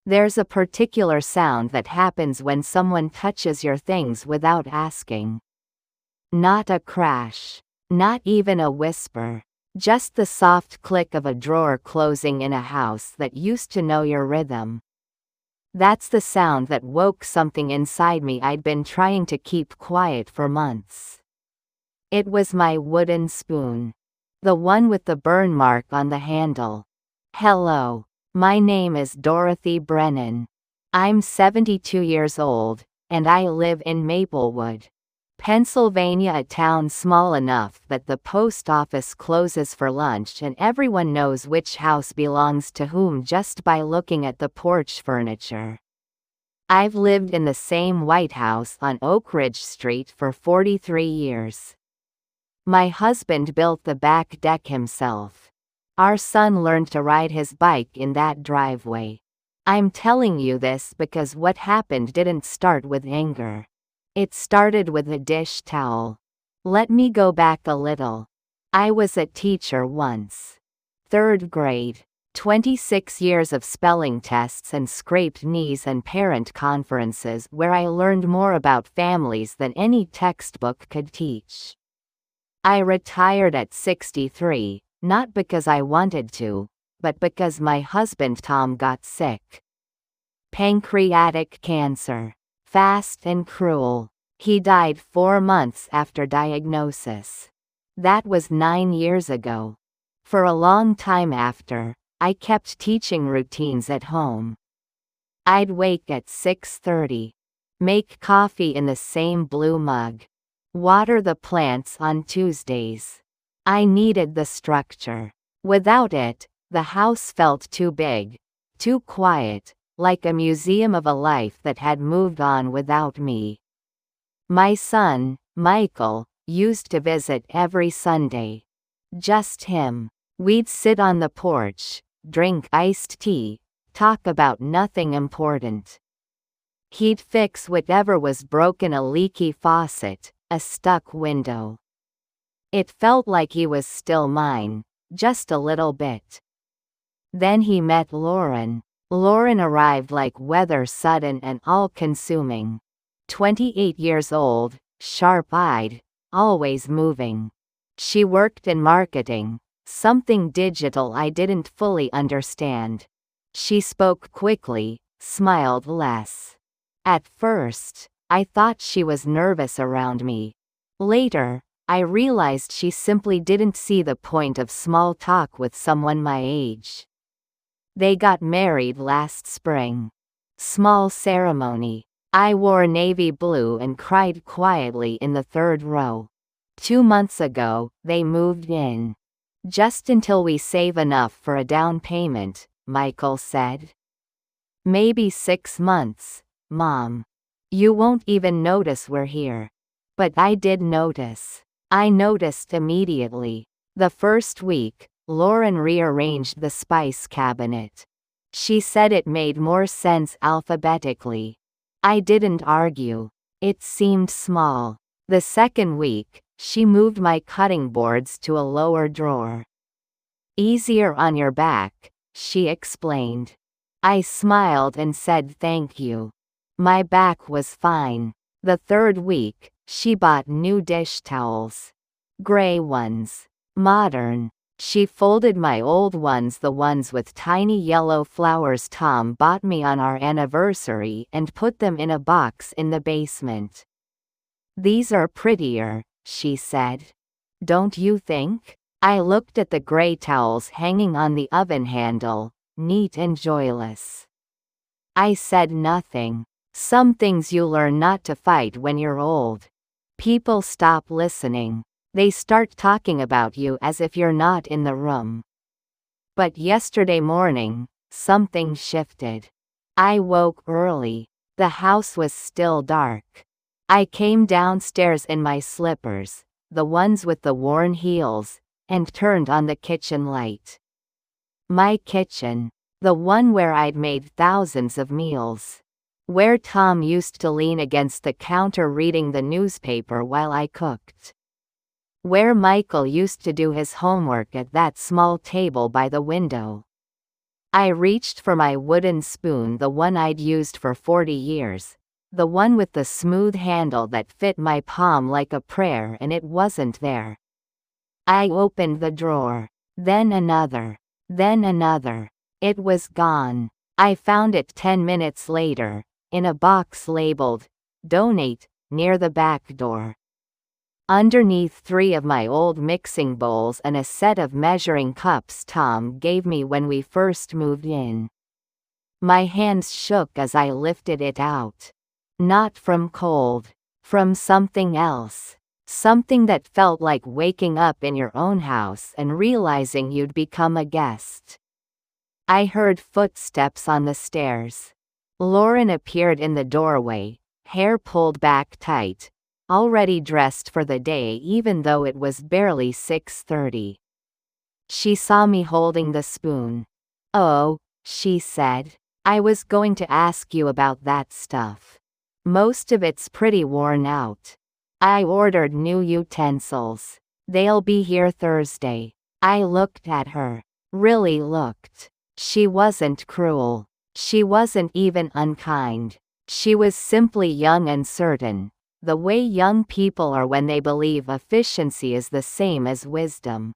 There's a particular sound that happens when someone touches your things without asking. Not a crash. Not even a whisper. Just the soft click of a drawer closing in a house that used to know your rhythm. That's the sound that woke something inside me I'd been trying to keep quiet for months. It was my wooden spoon. The one with the burn mark on the handle. Hello. My name is Dorothy Brennan. I'm 72 years old, and I live in Maplewood, Pennsylvania, a town small enough that the post office closes for lunch and everyone knows which house belongs to whom just by looking at the porch furniture. I've lived in the same White House on Oak Ridge Street for 43 years. My husband built the back deck himself. Our son learned to ride his bike in that driveway. I'm telling you this because what happened didn't start with anger. It started with a dish towel. Let me go back a little. I was a teacher once. 3rd grade. 26 years of spelling tests and scraped knees and parent conferences where I learned more about families than any textbook could teach. I retired at 63, not because I wanted to, but because my husband Tom got sick. Pancreatic cancer. Fast and cruel. He died 4 months after diagnosis. That was 9 years ago. For a long time after, I kept teaching routines at home. I'd wake at 6:30. Make coffee in the same blue mug. Water the plants on Tuesdays. I needed the structure. Without it, the house felt too big, too quiet, like a museum of a life that had moved on without me. My son, Michael, used to visit every Sunday. Just him. We'd sit on the porch, drink iced tea, talk about nothing important. He'd fix whatever was broken, a leaky faucet, a stuck window. It felt like he was still mine, just a little bit. Then he met Lauren. Lauren arrived like weather, sudden and all-consuming. 28 years old, sharp-eyed, always moving. She worked in marketing, something digital I didn't fully understand. She spoke quickly, smiled less. At first, I thought she was nervous around me. Later, I realized she simply didn't see the point of small talk with someone my age. They got married last spring. Small ceremony. I wore navy blue and cried quietly in the 3rd row. 2 months ago, they moved in. Just until we save enough for a down payment, Michael said. Maybe 6 months, Mom. You won't even notice we're here. But I did notice. I noticed immediately. The first week, Lauren rearranged the spice cabinet. She said it made more sense alphabetically. I didn't argue. It seemed small. The second week, she moved my cutting boards to a lower drawer. Easier on your back, she explained. I smiled and said thank you. My back was fine. The 3rd week, she bought new dish towels. Gray ones. Modern. She folded my old ones, the ones with tiny yellow flowers Tom bought me on our anniversary, and put them in a box in the basement. These are prettier, she said. Don't you think? I looked at the gray towels hanging on the oven handle, neat and joyless. I said nothing. Some things you learn not to fight when you're old. People stop listening. They start talking about you as if you're not in the room. But yesterday morning, something shifted. I woke early. The house was still dark. I came downstairs in my slippers, the ones with the worn heels, and turned on the kitchen light. My kitchen. The one where I'd made thousands of meals. Where Tom used to lean against the counter reading the newspaper while I cooked. Where Michael used to do his homework at that small table by the window. I reached for my wooden spoon, the one I'd used for 40 years. The one with the smooth handle that fit my palm like a prayer, and it wasn't there. I opened the drawer. Then another. Then another. It was gone. I found it 10 minutes later, in a box labeled, "Donate," near the back door. Underneath 3 of my old mixing bowls and a set of measuring cups Tom gave me when we first moved in. My hands shook as I lifted it out. Not from cold. From something else. Something that felt like waking up in your own house and realizing you'd become a guest. I heard footsteps on the stairs. Lauren appeared in the doorway, hair pulled back tight, already dressed for the day even though it was barely 6:30. She saw me holding the spoon. "Oh," she said. "I was going to ask you about that stuff. Most of it's pretty worn out. I ordered new utensils. They'll be here Thursday." I looked at her. Really looked. She wasn't cruel. She wasn't even unkind. She was simply young and certain. The way young people are when they believe efficiency is the same as wisdom.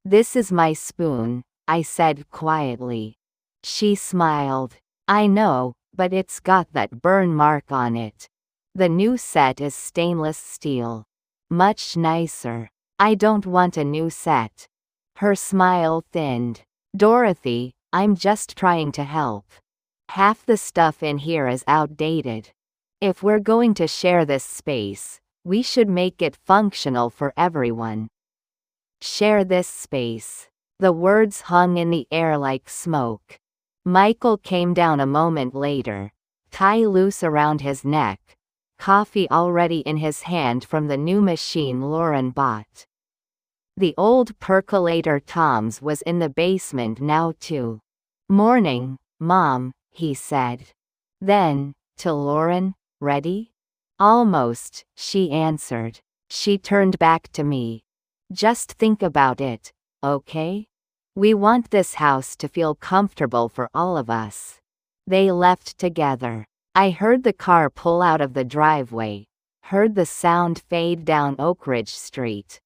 "This is my spoon," I said quietly. She smiled. "I know, but it's got that burn mark on it. The new set is stainless steel. Much nicer." "I don't want a new set." Her smile thinned. "Dorothy, I'm just trying to help. Half the stuff in here is outdated. If we're going to share this space, we should make it functional for everyone." Share this space. The words hung in the air like smoke. Michael came down a moment later, tie loose around his neck, coffee already in his hand from the new machine Lauren bought. The old percolator Tom's was in the basement now too. "Morning, Mom," he said. Then, to Lauren, "Ready?" "Almost," she answered. She turned back to me. "Just think about it, okay? We want this house to feel comfortable for all of us." They left together. I heard the car pull out of the driveway, heard the sound fade down Oak Ridge Street.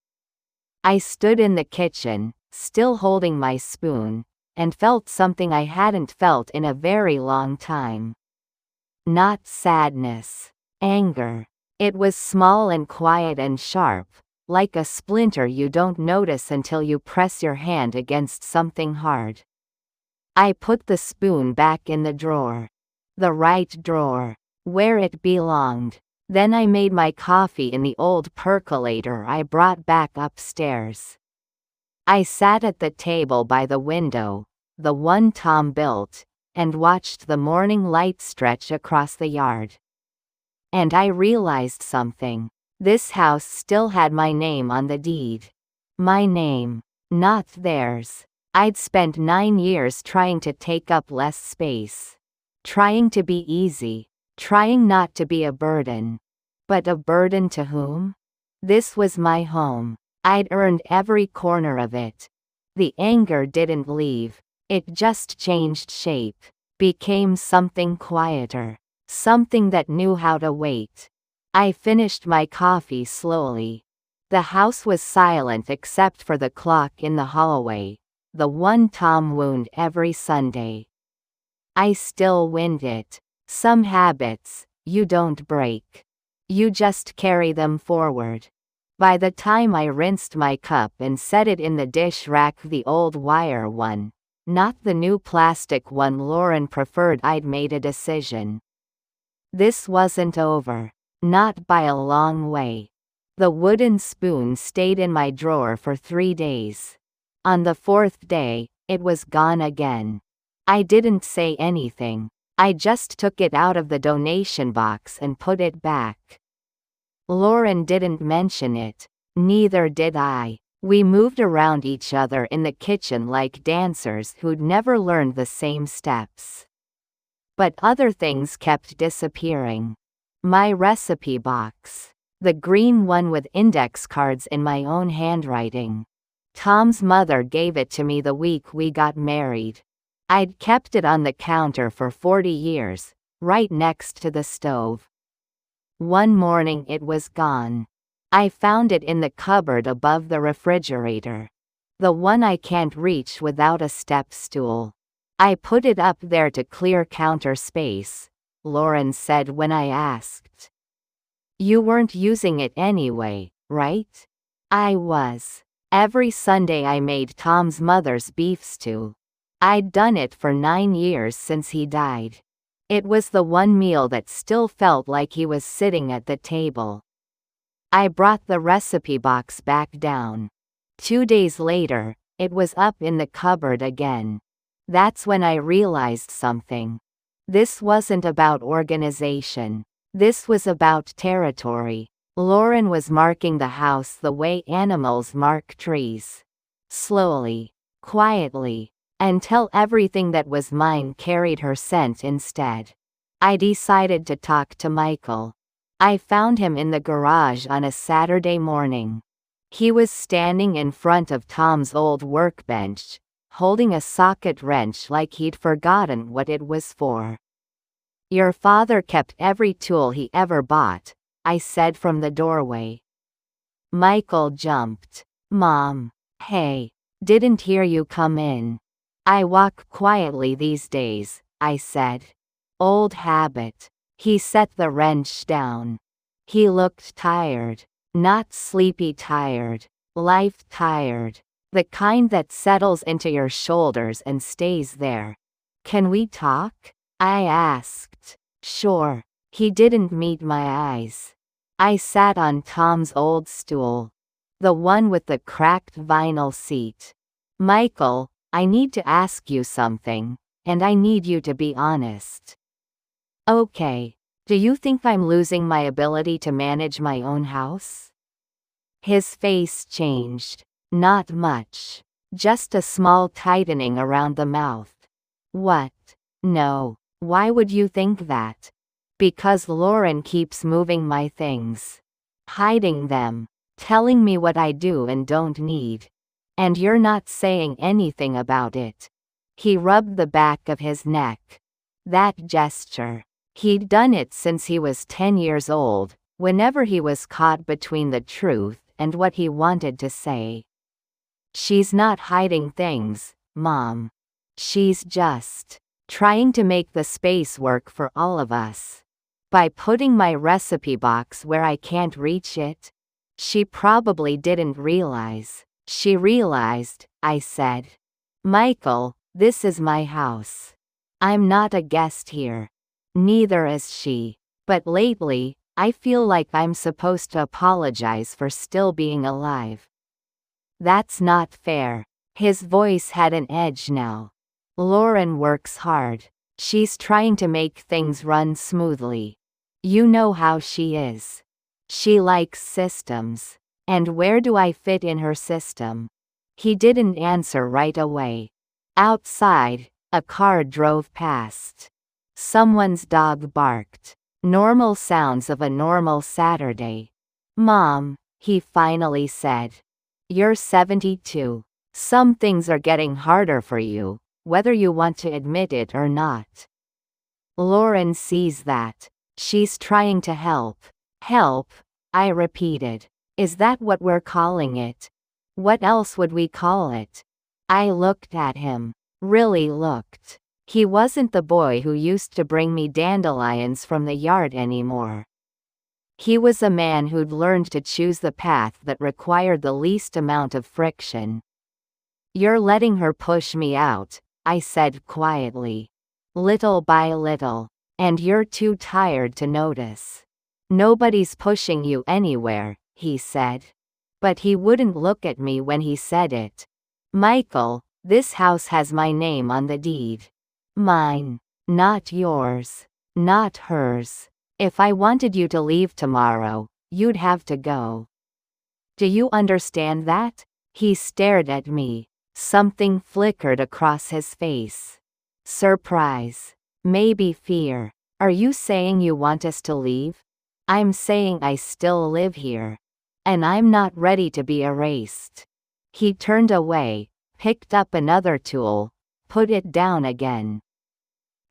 I stood in the kitchen, still holding my spoon, and felt something I hadn't felt in a very long time. Not sadness. Anger. It was small and quiet and sharp, like a splinter you don't notice until you press your hand against something hard. I put the spoon back in the drawer. The right drawer. Where it belonged. Then I made my coffee in the old percolator I brought back upstairs. I sat at the table by the window, the one Tom built, and watched the morning light stretch across the yard. And I realized something. This house still had my name on the deed. My name. Not theirs. I'd spent 9 years trying to take up less space. Trying to be easy. Trying not to be a burden. But a burden to whom? This was my home. I'd earned every corner of it. The anger didn't leave. It just changed shape. Became something quieter. Something that knew how to wait. I finished my coffee slowly. The house was silent except for the clock in the hallway, the one Tom wound every Sunday. I still wind it. Some habits, you don't break. You just carry them forward. By the time I rinsed my cup and set it in the dish rack, the old wire one, not the new plastic one Lauren preferred, I'd made a decision. This wasn't over. Not by a long way. The wooden spoon stayed in my drawer for 3 days. On the 4th day, it was gone again. I didn't say anything. I just took it out of the donation box and put it back. Lauren didn't mention it. Neither did I. We moved around each other in the kitchen like dancers who'd never learned the same steps. But other things kept disappearing. My recipe box. The green one with index cards in my own handwriting. Tom's mother gave it to me the week we got married. I'd kept it on the counter for 40 years, right next to the stove. One morning it was gone. I found it in the cupboard above the refrigerator. The one I can't reach without a step stool. I put it up there to clear counter space, Lauren said when I asked. You weren't using it anyway, right? I was. Every Sunday I made Tom's mother's beef stew. I'd done it for 9 years since he died. It was the one meal that still felt like he was sitting at the table. I brought the recipe box back down. 2 days later, it was up in the cupboard again. That's when I realized something. This wasn't about organization. This was about territory. Lauren was marking the house the way animals mark trees. Slowly, quietly, until everything that was mine carried her scent instead. I decided to talk to Michael. I found him in the garage on a Saturday morning. He was standing in front of Tom's old workbench, holding a socket wrench like he'd forgotten what it was for. Your father kept every tool he ever bought, I said from the doorway. Michael jumped. Mom. Hey. Didn't hear you come in. I walk quietly these days, I said. Old habit. He set the wrench down. He looked tired. Not sleepy tired. Life tired. The kind that settles into your shoulders and stays there. Can we talk? I asked. Sure. He didn't meet my eyes. I sat on Tom's old stool. The one with the cracked vinyl seat. Michael, I need to ask you something, and I need you to be honest. Okay. Do you think I'm losing my ability to manage my own house? His face changed. Not much. Just a small tightening around the mouth. What? No. Why would you think that? Because Lauren keeps moving my things. Hiding them. Telling me what I do and don't need. And you're not saying anything about it. He rubbed the back of his neck. That gesture. He'd done it since he was 10 years old, whenever he was caught between the truth and what he wanted to say. She's not hiding things, Mom. She's just trying to make the space work for all of us. By putting my recipe box where I can't reach it. She probably didn't realize. She realized, I said. Michael, this is my house. I'm not a guest here. Neither is she. But lately, I feel like I'm supposed to apologize for still being alive. That's not fair. His voice had an edge now. Lauren works hard. She's trying to make things run smoothly. You know how she is. She likes systems. And where do I fit in her system? He didn't answer right away. Outside, a car drove past. Someone's dog barked. Normal sounds of a normal Saturday. Mom, he finally said. You're 72. Some things are getting harder for you, whether you want to admit it or not. Lauren sees that. She's trying to help. Help, I repeated. Is that what we're calling it? What else would we call it? I looked at him. Really looked. He wasn't the boy who used to bring me dandelions from the yard anymore. He was a man who'd learned to choose the path that required the least amount of friction. You're letting her push me out, I said quietly. Little by little. And you're too tired to notice. Nobody's pushing you anywhere, he said. But he wouldn't look at me when he said it. Michael, this house has my name on the deed. Mine. Not yours. Not hers. If I wanted you to leave tomorrow, you'd have to go. Do you understand that? He stared at me. Something flickered across his face. Surprise. Maybe fear. Are you saying you want us to leave? I'm saying I still live here. And I'm not ready to be erased. He turned away, picked up another tool, put it down again.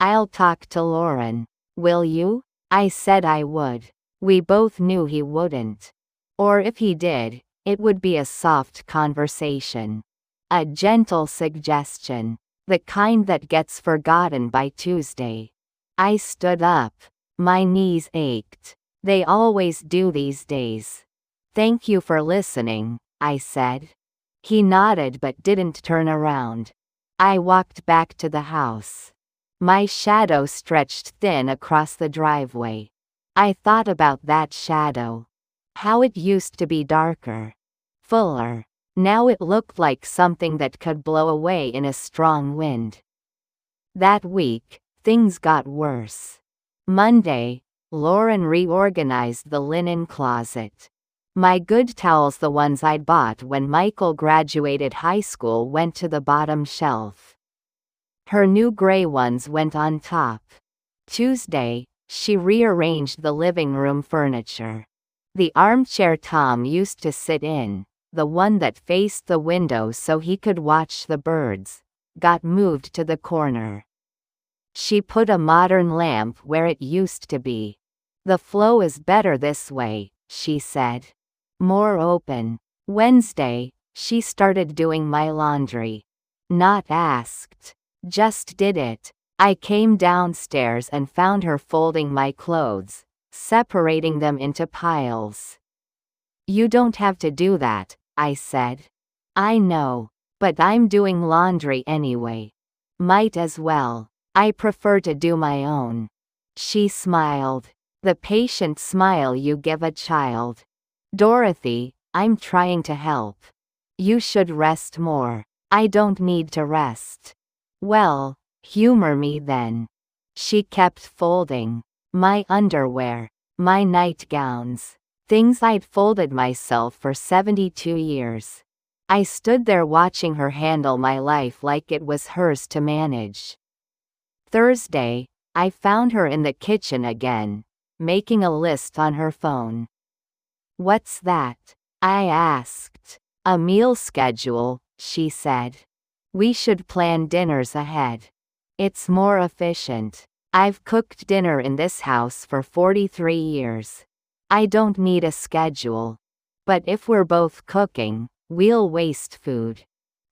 I'll talk to Lauren. Will you? I said I would. We both knew he wouldn't. Or if he did, it would be a soft conversation. A gentle suggestion. The kind that gets forgotten by Tuesday. I stood up. My knees ached. They always do these days. Thank you for listening, I said. He nodded but didn't turn around. I walked back to the house. My shadow stretched thin across the driveway. I thought about that shadow. How it used to be darker. Fuller. Now it looked like something that could blow away in a strong wind. That week, things got worse. Monday, Lauren reorganized the linen closet. My good towels, the ones I'd bought when Michael graduated high school, went to the bottom shelf. Her new gray ones went on top. Tuesday, she rearranged the living room furniture. The armchair Tom used to sit in, the one that faced the window so he could watch the birds, got moved to the corner. She put a modern lamp where it used to be. The flow is better this way, she said. More open. Wednesday, she started doing my laundry. Not asked. Just did it. I came downstairs and found her folding my clothes, separating them into piles. You don't have to do that, I said. I know, but I'm doing laundry anyway. Might as well. I prefer to do my own. She smiled. The patient smile you give a child. Dorothy, I'm trying to help. You should rest more. I don't need to rest. Well, humor me then. She kept folding. My underwear. My nightgowns. Things I'd folded myself for 72 years. I stood there watching her handle my life like it was hers to manage. Thursday, I found her in the kitchen again, making a list on her phone. What's that? I asked. A meal schedule, she said. We should plan dinners ahead. It's more efficient. I've cooked dinner in this house for 43 years. I don't need a schedule. But if we're both cooking, we'll waste food.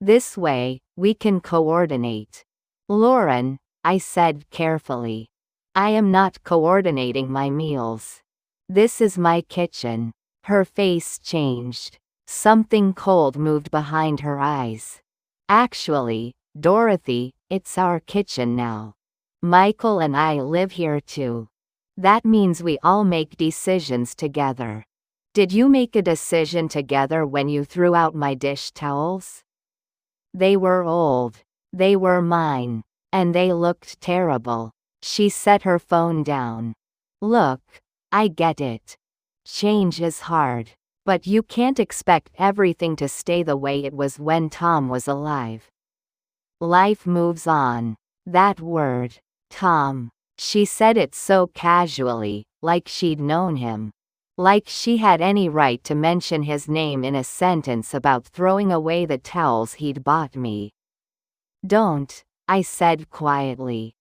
This way, we can coordinate. Lauren, I said carefully. I am not coordinating my meals. This is my kitchen. Her face changed. Something cold moved behind her eyes. Actually, Dorothy, it's our kitchen now. Michael and I live here too. That means we all make decisions together. Did you make a decision together when you threw out my dish towels? They were old. They were mine. And they looked terrible. She set her phone down. Look, I get it. Change is hard. But you can't expect everything to stay the way it was when Tom was alive. Life moves on. That word, Tom. She said it so casually, like she'd known him. Like she had any right to mention his name in a sentence about throwing away the towels he'd bought me. Don't, I said quietly.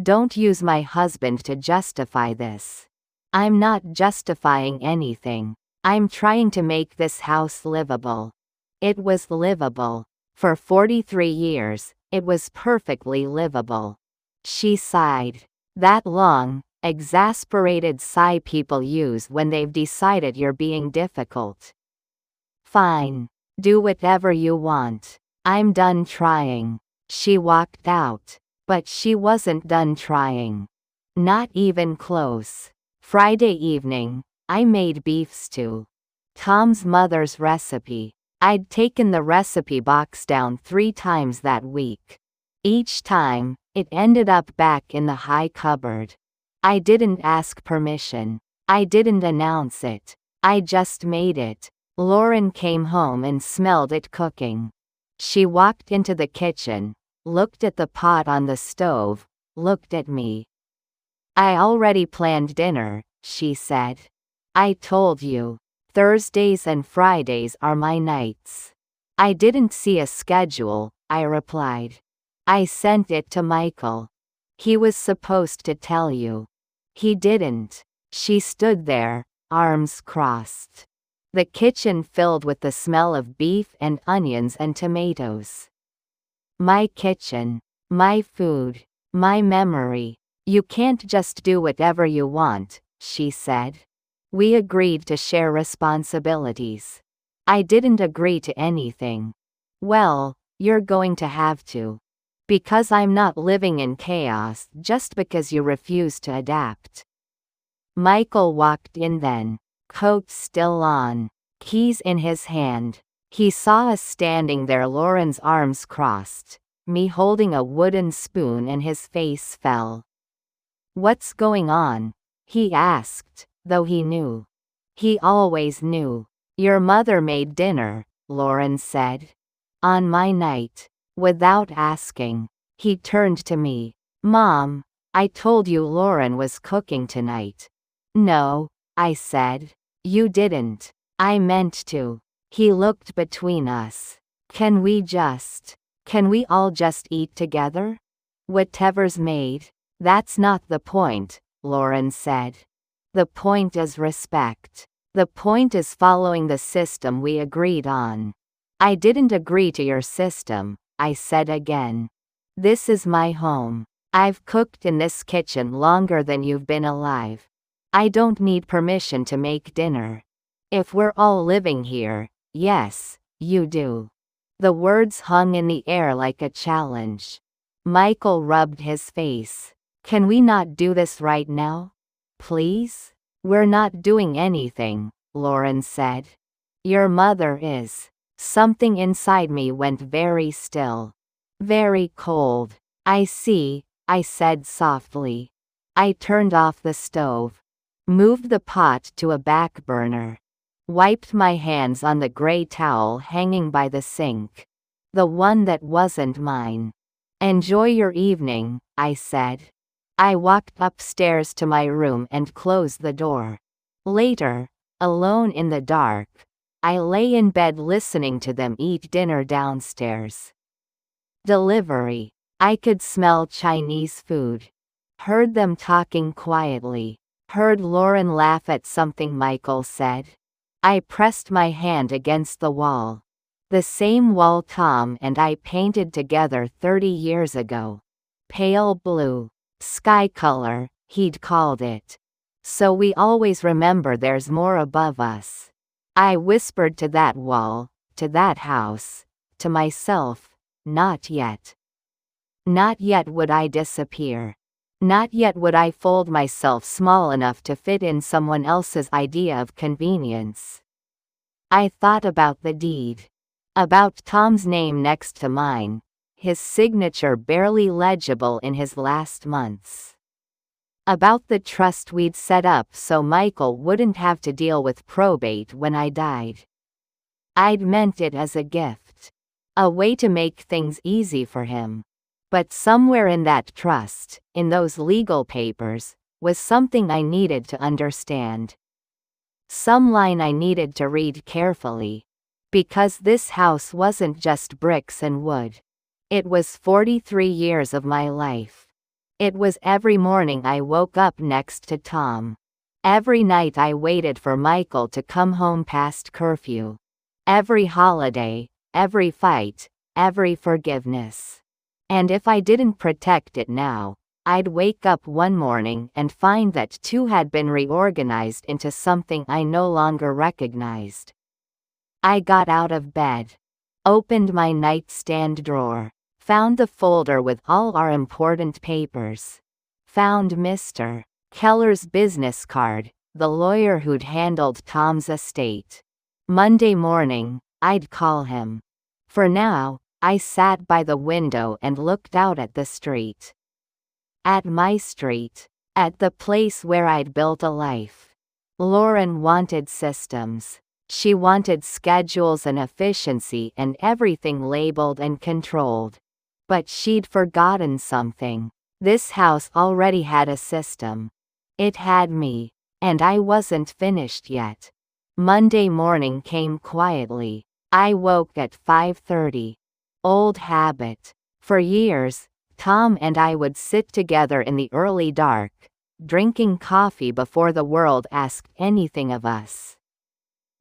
Don't use my husband to justify this. I'm not justifying anything. I'm trying to make this house livable. It was livable. For 43 years, it was perfectly livable. She sighed. That long, exasperated sigh people use when they've decided you're being difficult. Fine. Do whatever you want. I'm done trying. She walked out. But she wasn't done trying. Not even close. Friday evening, I made beef stew. Tom's mother's recipe. I'd taken the recipe box down 3 times that week. Each time, it ended up back in the high cupboard. I didn't ask permission. I didn't announce it. I just made it. Lauren came home and smelled it cooking. She walked into the kitchen, looked at the pot on the stove, looked at me. I already planned dinner, she said. I told you. Thursdays and Fridays are my nights. I didn't see a schedule, I replied. I sent it to Michael. He was supposed to tell you. He didn't. She stood there, arms crossed. The kitchen filled with the smell of beef and onions and tomatoes. My kitchen. My food. My memory. You can't just do whatever you want, she said. We agreed to share responsibilities. I didn't agree to anything. Well, you're going to have to. Because I'm not living in chaos just because you refuse to adapt. Michael walked in then, coat still on, keys in his hand. He saw us standing there, Lauren's arms crossed, me holding a wooden spoon, and his face fell. What's going on? He asked, though he knew. He always knew. Your mother made dinner, Lauren said. On my night. Without asking. He turned to me. Mom, I told you Lauren was cooking tonight. No, I said. You didn't. I meant to. He looked between us. Can we all just eat together? Whatever's made. That's not the point, Lauren said. The point is respect. The point is following the system we agreed on. I didn't agree to your system, I said again. This is my home. I've cooked in this kitchen longer than you've been alive. I don't need permission to make dinner. If we're all living here, yes, you do. The words hung in the air like a challenge. Michael rubbed his face. Can we not do this right now? Please? We're not doing anything, Lauren said. Your mother is. Something inside me went very still. Very cold. I see, I said softly. I turned off the stove. Moved the pot to a back burner. Wiped my hands on the gray towel hanging by the sink. The one that wasn't mine. Enjoy your evening, I said. I walked upstairs to my room and closed the door. Later, alone in the dark, I lay in bed listening to them eat dinner downstairs. Delivery. I could smell Chinese food. Heard them talking quietly. Heard Lauren laugh at something Michael said. I pressed my hand against the wall. The same wall Tom and I painted together 30 years ago. Pale blue. Sky color, he'd called it. So we always remember there's more above us. I whispered to that wall, to that house, to myself, not yet. Not yet would I disappear. Not yet would I fold myself small enough to fit in someone else's idea of convenience. I thought about the deed. About Tom's name next to mine, his signature barely legible in his last months. About the trust we'd set up so Michael wouldn't have to deal with probate when I died. I'd meant it as a gift. A way to make things easy for him. But somewhere in that trust, in those legal papers, was something I needed to understand. Some line I needed to read carefully. Because this house wasn't just bricks and wood. It was 43 years of my life. It was every morning I woke up next to Tom. Every night I waited for Michael to come home past curfew. Every holiday, every fight, every forgiveness. And if I didn't protect it now, I'd wake up one morning and find that two had been reorganized into something I no longer recognized. I got out of bed. Opened my nightstand drawer. Found the folder with all our important papers. Found Mr. Keller's business card, the lawyer who'd handled Tom's estate. Monday morning, I'd call him. For now, I sat by the window and looked out at the street. At my street. At the place where I'd built a life. Lauren wanted systems. She wanted schedules and efficiency and everything labeled and controlled. But she'd forgotten something. This house already had a system. It had me. And I wasn't finished yet. Monday morning came quietly. I woke at 5:30. Old habit. For years, Tom and I would sit together in the early dark, drinking coffee before the world asked anything of us.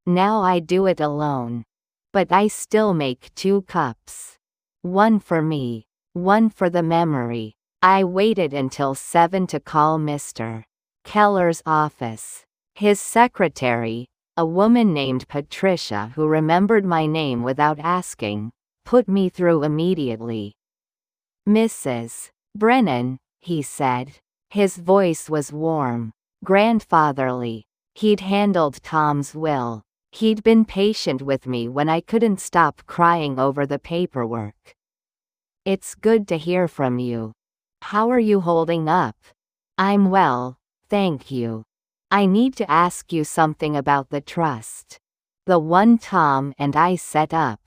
Now I do it alone. But I still make 2 cups. One for me, one for the memory. I waited until 7 to call Mr. Keller's office. His secretary, a woman named Patricia who remembered my name without asking, put me through immediately. "Mrs. Brennan," he said. His voice was warm, grandfatherly. He'd handled Tom's will. He'd been patient with me when I couldn't stop crying over the paperwork. "It's good to hear from you. How are you holding up?" "I'm well, thank you. I need to ask you something about the trust. The one Tom and I set up."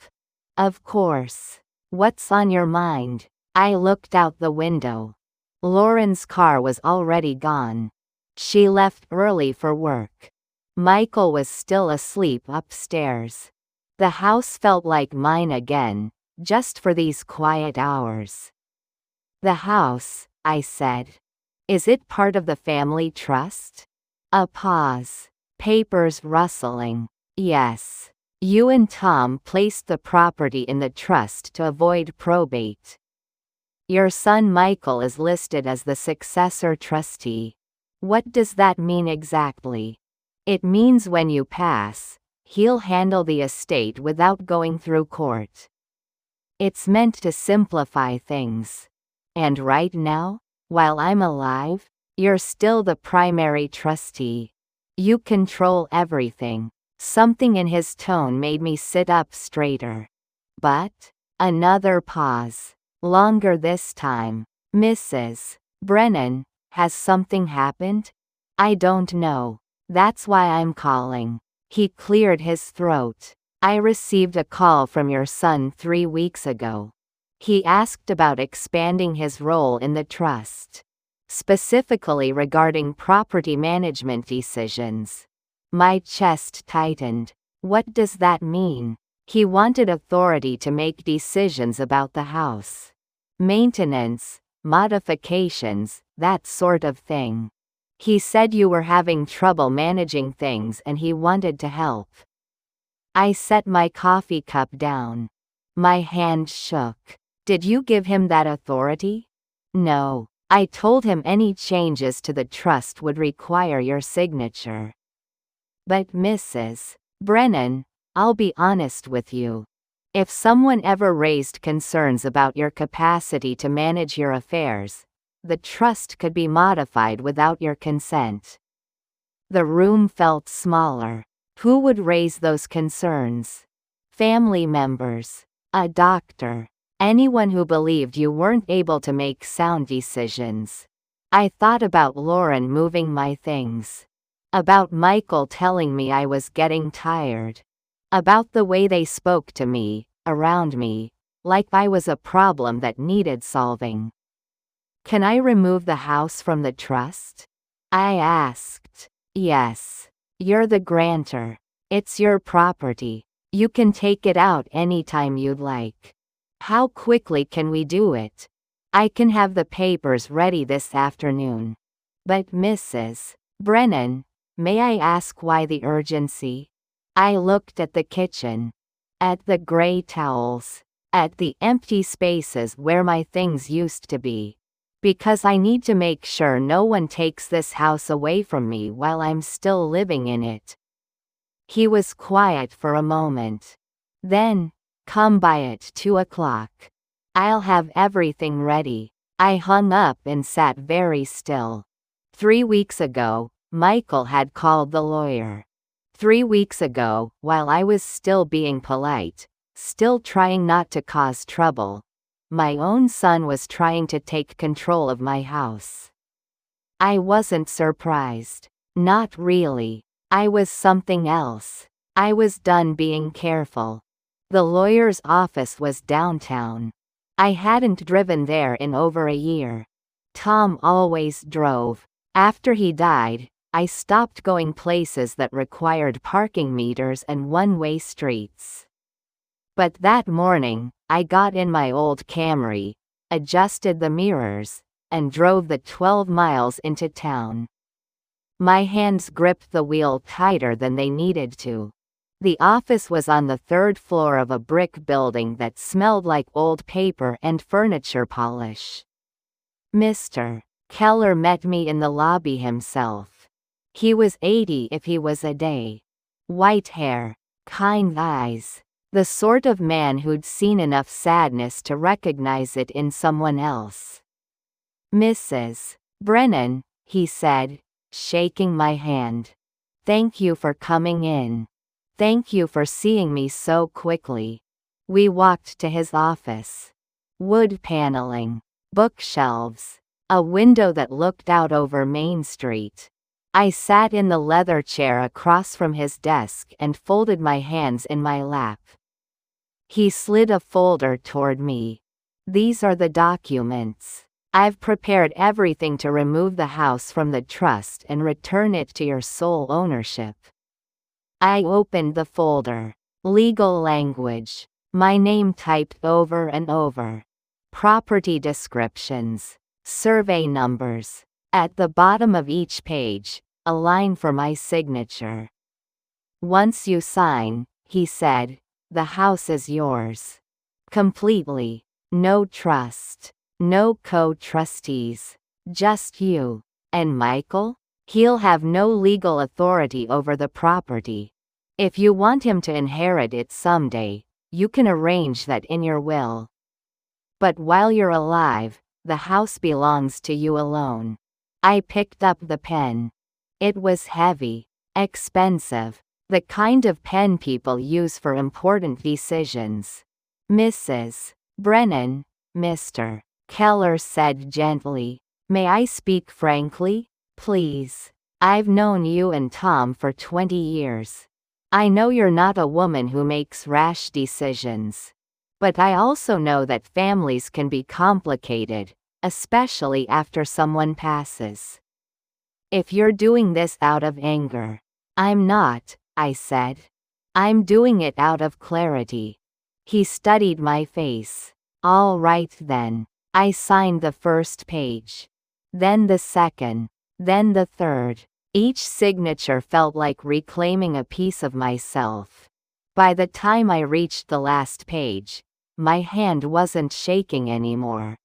"Of course. What's on your mind?" I looked out the window. Lauren's car was already gone. She left early for work. Michael was still asleep upstairs. The house felt like mine again, just for these quiet hours. "The house," I said. "Is it part of the family trust?" A pause. Papers rustling. "Yes. You and Tom placed the property in the trust to avoid probate. Your son Michael is listed as the successor trustee." "What does that mean exactly?" "It means when you pass, he'll handle the estate without going through court. It's meant to simplify things. And right now, while I'm alive, you're still the primary trustee. You control everything." Something in his tone made me sit up straighter. But, another pause. Longer this time. "Mrs. Brennan, has something happened?" "I don't know. That's why I'm calling." He cleared his throat. "I received a call from your son 3 weeks ago. He asked about expanding his role in the trust, specifically regarding property management decisions." My chest tightened. "What does that mean?" "He wanted authority to make decisions about the house. Maintenance, modifications, that sort of thing. He said you were having trouble managing things and he wanted to help." I set my coffee cup down. My hand shook. "Did you give him that authority?" "No. I told him any changes to the trust would require your signature." "But Mrs. Brennan, I'll be honest with you. If someone ever raised concerns about your capacity to manage your affairs, the trust could be modified without your consent." The room felt smaller. Who would raise those concerns? Family members? A doctor? Anyone who believed you weren't able to make sound decisions. I thought about Lauren moving my things. About Michael telling me I was getting tired. About the way they spoke to me, around me, like I was a problem that needed solving. "Can I remove the house from the trust?" I asked. "Yes. You're the grantor. It's your property. You can take it out anytime you'd like." "How quickly can we do it?" "I can have the papers ready this afternoon." "But Mrs. Brennan, may I ask why the urgency?" I looked at the kitchen. At the gray towels. At the empty spaces where my things used to be. "Because I need to make sure no one takes this house away from me while I'm still living in it." He was quiet for a moment. Then, "Come by at 2 o'clock. I'll have everything ready." I hung up and sat very still. 3 weeks ago, Michael had called the lawyer. 3 weeks ago, while I was still being polite, still trying not to cause trouble, my own son was trying to take control of my house. I wasn't surprised. Not really. I was something else. I was done being careful. The lawyer's office was downtown. I hadn't driven there in over a year. Tom always drove. After he died, I stopped going places that required parking meters and one-way streets. But that morning, I got in my old Camry, adjusted the mirrors, and drove the 12 miles into town. My hands gripped the wheel tighter than they needed to. The office was on the third floor of a brick building that smelled like old paper and furniture polish. Mr. Keller met me in the lobby himself. He was 80 if he was a day. White hair, kind eyes, the sort of man who'd seen enough sadness to recognize it in someone else. "Mrs. Brennan," he said, shaking my hand. "Thank you for coming in. Thank you for seeing me so quickly." We walked to his office. Wood paneling, bookshelves, a window that looked out over Main Street. I sat in the leather chair across from his desk and folded my hands in my lap. He slid a folder toward me. "These are the documents. I've prepared everything to remove the house from the trust and return it to your sole ownership." I opened the folder. Legal language. My name typed over and over. Property descriptions. Survey numbers. At the bottom of each page, a line for my signature. "Once you sign," he said, "the house is yours. Completely. No trust. No co-trustees. Just you. And Michael? He'll have no legal authority over the property. If you want him to inherit it someday, you can arrange that in your will. But while you're alive, the house belongs to you alone." I picked up the pen. It was heavy, expensive, the kind of pen people use for important decisions. "Mrs. Brennan," Mr. Keller said gently, "may I speak frankly, please? I've known you and Tom for 20 years. I know you're not a woman who makes rash decisions. But I also know that families can be complicated, especially after someone passes. If you're doing this out of anger." "I'm not," I said. "I'm doing it out of clarity." He studied my face. "All right then." I signed the first page. Then the second. Then the third. Each signature felt like reclaiming a piece of myself. By the time I reached the last page, my hand wasn't shaking anymore.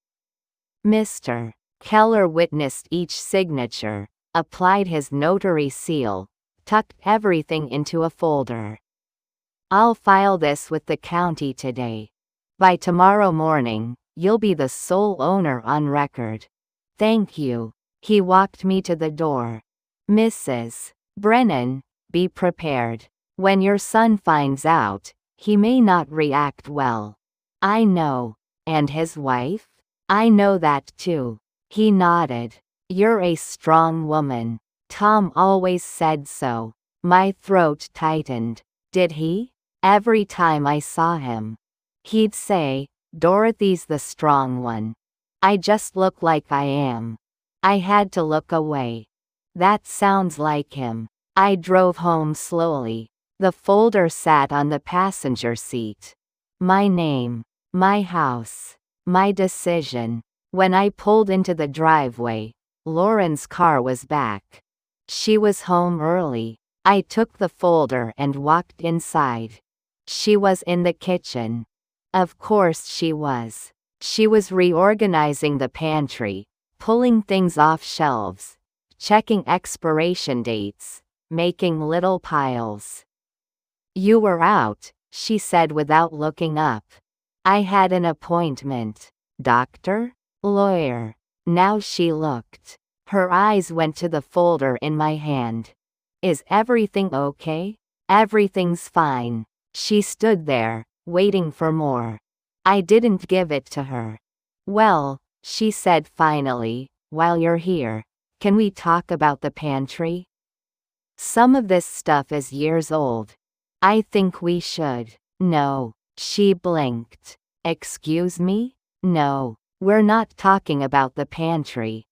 Mr. Keller witnessed each signature, applied his notary seal, tucked everything into a folder. "I'll file this with the county today. By tomorrow morning, you'll be the sole owner on record. Thank you." He walked me to the door. "Mrs. Brennan, be prepared. When your son finds out, he may not react well." "I know. And his wife?" "I know that too." He nodded. "You're a strong woman. Tom always said so." My throat tightened. "Did he?" "Every time I saw him. He'd say, 'Dorothy's the strong one.' I just look like I am." I had to look away. That sounds like him. I drove home slowly. The folder sat on the passenger seat. My name. My house. My decision. When I pulled into the driveway, Lauren's car was back. She was home early. I took the folder and walked inside. She was in the kitchen. Of course she was. She was reorganizing the pantry, pulling things off shelves, checking expiration dates, making little piles. "You were out," she said without looking up. "I had an appointment." "Doctor? Lawyer?" Now she looked. Her eyes went to the folder in my hand. "Is everything okay?" "Everything's fine." She stood there, waiting for more. I didn't give it to her. "Well," she said finally, "while you're here, can we talk about the pantry? Some of this stuff is years old. I think we should." "No." She blinked. "Excuse me? No. We're not talking about the pantry.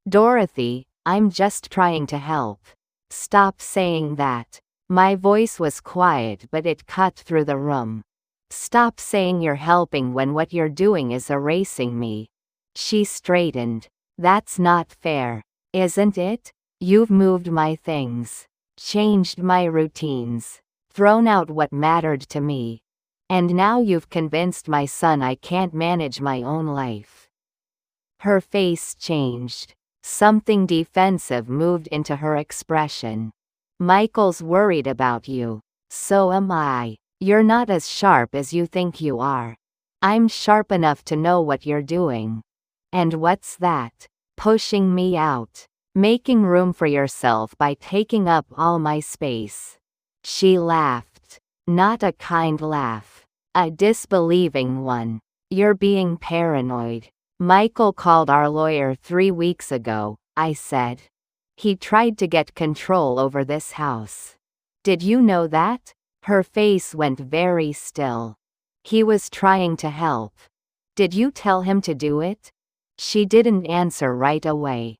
Dorothy, I'm just trying to help." "Stop saying that." My voice was quiet but it cut through the room. "Stop saying you're helping when what you're doing is erasing me." She straightened. That's not fair, isn't it? You've moved my things, changed my routines, thrown out what mattered to me. And now you've convinced my son I can't manage my own life. Her face changed. Something defensive moved into her expression. Michael's worried about you. So am I. You're not as sharp as you think you are. I'm sharp enough to know what you're doing. And what's that? Pushing me out. Making room for yourself by taking up all my space. She laughed. Not a kind laugh. A disbelieving one. You're being paranoid. Michael called our lawyer 3 weeks ago, I said. He tried to get control over this house. Did you know that? Her face went very still. He was trying to help. Did you tell him to do it? She didn't answer right away.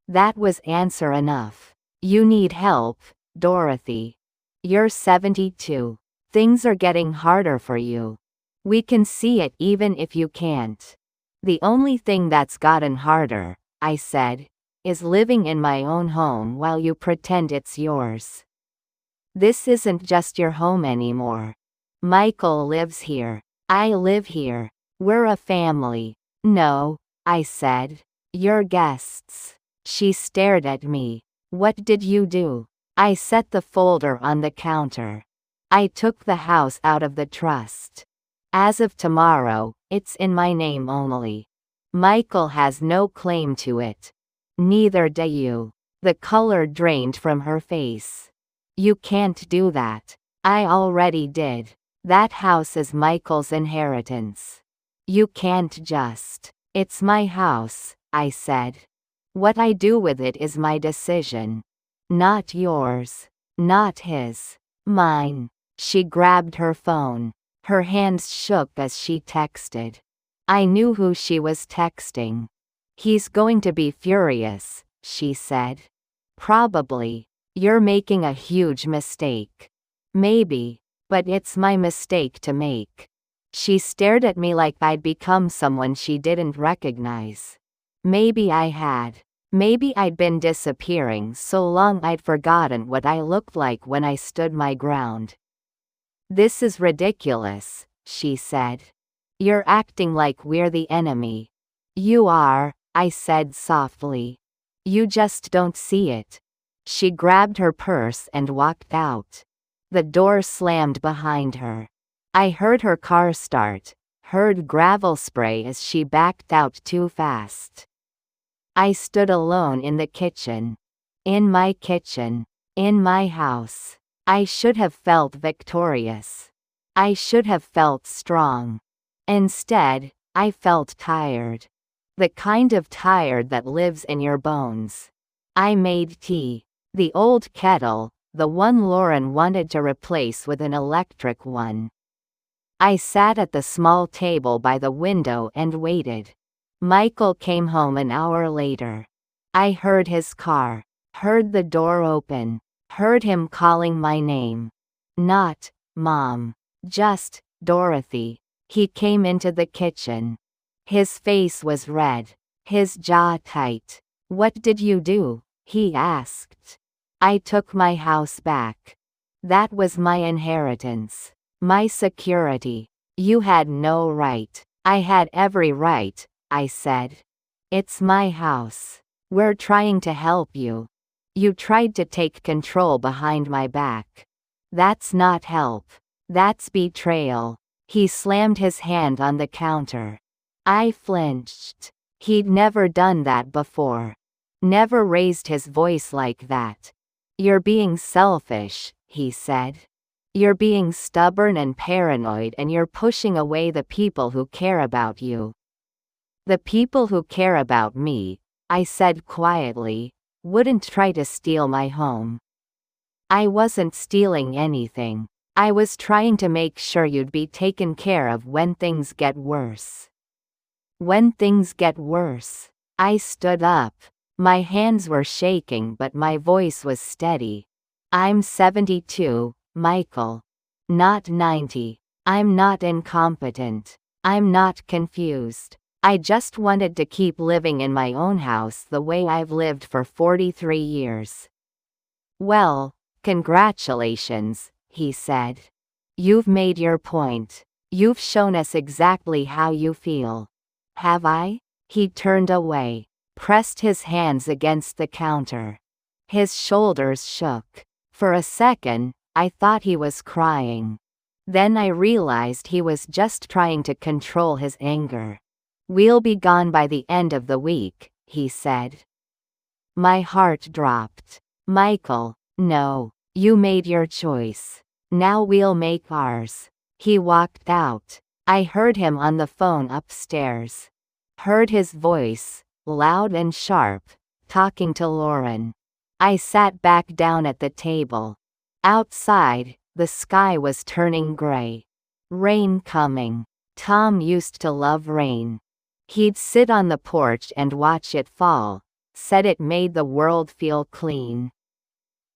That was answer enough. You need help, Dorothy. You're 72. Things are getting harder for you. We can see it even if you can't. The only thing that's gotten harder, I said, is living in my own home while you pretend it's yours. This isn't just your home anymore. Michael lives here. I live here. We're a family. No, I said. You're guests. She stared at me. What did you do? I set the folder on the counter. I took the house out of the trust. As of tomorrow, it's in my name only. Michael has no claim to it. Neither do you. The color drained from her face. You can't do that. I already did. That house is Michael's inheritance. You can't just. It's my house, I said. What I do with it is my decision. Not yours. Not his. Mine. She grabbed her phone. Her hands shook as she texted. I knew who she was texting. He's going to be furious, she said. Probably. You're making a huge mistake. Maybe, but it's my mistake to make. She stared at me like I'd become someone she didn't recognize. Maybe I had. Maybe I'd been disappearing so long I'd forgotten what I looked like when I stood my ground. This is ridiculous, she said. You're acting like we're the enemy. You are, I said softly. You just don't see it. She grabbed her purse and walked out. The door slammed behind her. I heard her car start, heard gravel spray as she backed out too fast. I stood alone in the kitchen. In my kitchen. In my house. I should have felt victorious. I should have felt strong. Instead, I felt tired. The kind of tired that lives in your bones. I made tea. The old kettle, the one Lauren wanted to replace with an electric one. I sat at the small table by the window and waited. Michael came home an hour later. I heard his car, heard the door open, heard him calling my name. Not, Mom. Just, Dorothy. He came into the kitchen. His face was red, his jaw tight. What did you do? He asked. I took my house back. That was my inheritance. My security. You had no right. I had every right, I said. It's my house. We're trying to help you. You tried to take control behind my back. That's not help. That's betrayal. He slammed his hand on the counter. I flinched. He'd never done that before. Never raised his voice like that. You're being selfish, he said. You're being stubborn and paranoid, and you're pushing away the people who care about you. The people who care about me, I said quietly, wouldn't try to steal my home. I wasn't stealing anything. I was trying to make sure you'd be taken care of when things get worse. When things get worse. I stood up. My hands were shaking but my voice was steady. I'm 72, Michael. Not 90. I'm not incompetent. I'm not confused. I just wanted to keep living in my own house the way I've lived for 43 years. Well, congratulations, he said. You've made your point. You've shown us exactly how you feel. Have I? He turned away, pressed his hands against the counter. His shoulders shook. For a second, I thought he was crying. Then I realized he was just trying to control his anger. We'll be gone by the end of the week, he said. My heart dropped. Michael, no, you made your choice. Now we'll make ours. He walked out. I heard him on the phone upstairs. Heard his voice, loud and sharp, talking to Lauren. I sat back down at the table. Outside, the sky was turning gray. Rain coming. Tom used to love rain. He'd sit on the porch and watch it fall, said it made the world feel clean.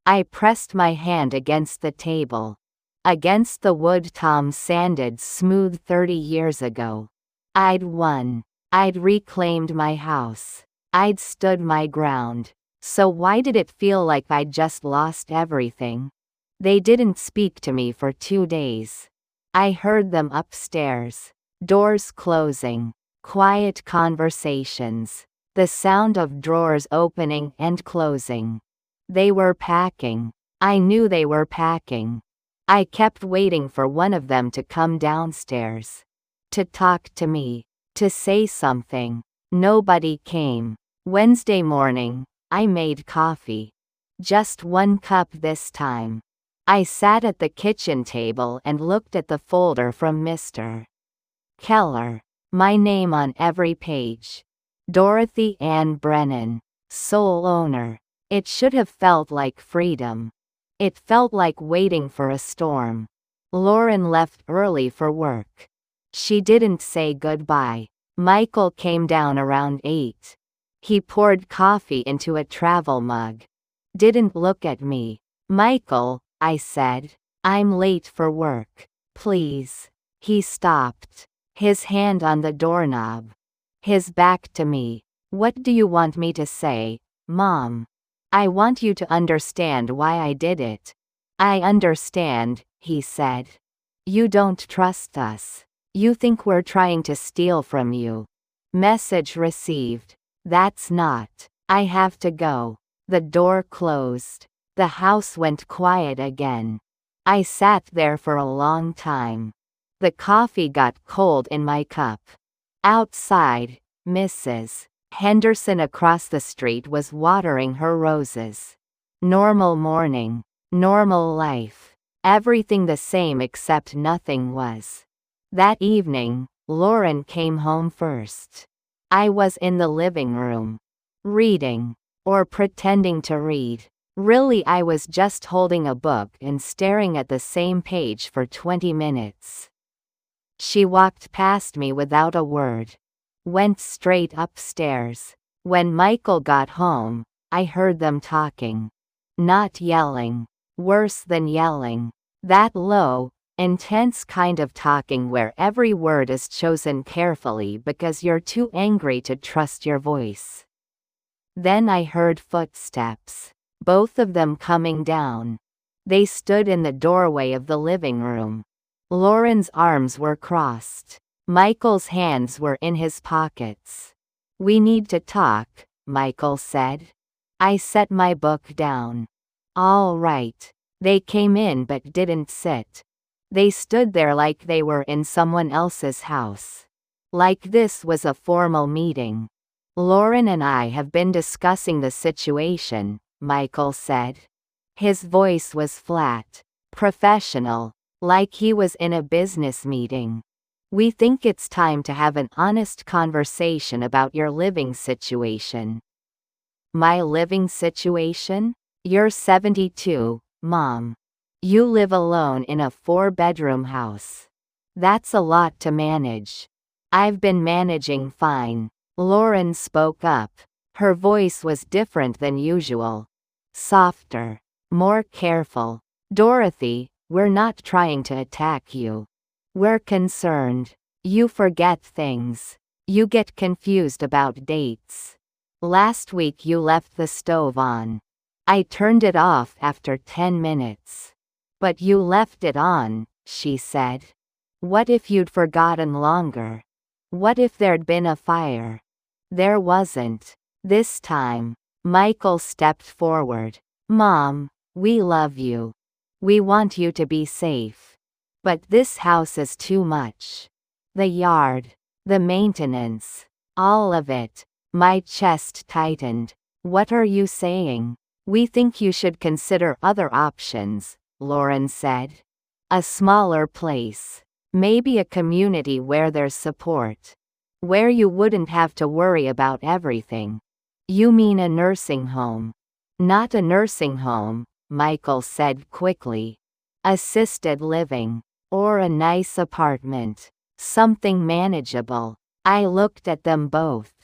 I pressed my hand against the table. Against the wood Tom sanded smooth 30 years ago. I'd won. I'd reclaimed my house. I'd stood my ground. So why did it feel like I'd just lost everything? They didn't speak to me for 2 days. I heard them upstairs. Doors closing. Quiet conversations. The sound of drawers opening and closing. They were packing. I knew they were packing. I kept waiting for one of them to come downstairs. To talk to me. To say something. Nobody came. Wednesday morning, I made coffee. Just 1 cup this time. I sat at the kitchen table and looked at the folder from Mr. Keller. My name on every page. Dorothy Ann Brennan, sole owner. It should have felt like freedom. It felt like waiting for a storm. Lauren left early for work. She didn't say goodbye. Michael came down around 8. He poured coffee into a travel mug. Didn't look at me. Michael, I said. I'm late for work. Please. He stopped. His hand on the doorknob. His back to me. What do you want me to say, Mom? I want you to understand why I did it. I understand, he said. You don't trust us. You think we're trying to steal from you. Message received. That's not. I have to go. The door closed. The house went quiet again. I sat there for a long time. The coffee got cold in my cup. Outside, Mrs. Henderson across the street was watering her roses. Normal morning. Normal life. Everything the same except nothing was. That evening, Lauren came home first. I was in the living room. Reading. Or pretending to read. Really, I was just holding a book and staring at the same page for 20 minutes. She walked past me without a word. Went straight upstairs. When Michael got home, I heard them talking. Not yelling. Worse than yelling. That low, intense kind of talking where every word is chosen carefully because you're too angry to trust your voice. Then I heard footsteps. Both of them coming down. They stood in the doorway of the living room. Lauren's arms were crossed. Michael's hands were in his pockets. We need to talk, Michael said. I set my book down. All right. They came in but didn't sit. They stood there like they were in someone else's house. Like this was a formal meeting. Lauren and I have been discussing the situation, Michael said. His voice was flat, professional, like he was in a business meeting. We think it's time to have an honest conversation about your living situation. My living situation? You're 72, Mom. You live alone in a 4-bedroom house. That's a lot to manage. I've been managing fine. Lauren spoke up. Her voice was different than usual. Softer. More careful. Dorothy, we're not trying to attack you. We're concerned. You forget things. You get confused about dates. Last week you left the stove on. I turned it off after 10 minutes. But you left it on, she said. What if you'd forgotten longer? What if there'd been a fire? There wasn't. This time. Michael stepped forward. Mom, we love you. We want you to be safe. But this house is too much. The yard. The maintenance. All of it. My chest tightened. What are you saying? We think you should consider other options, Lauren said. A smaller place. Maybe a community where there's support. Where you wouldn't have to worry about everything. You mean a nursing home? Not a nursing home, Michael said quickly. Assisted living. Or a nice apartment. Something manageable. I looked at them both.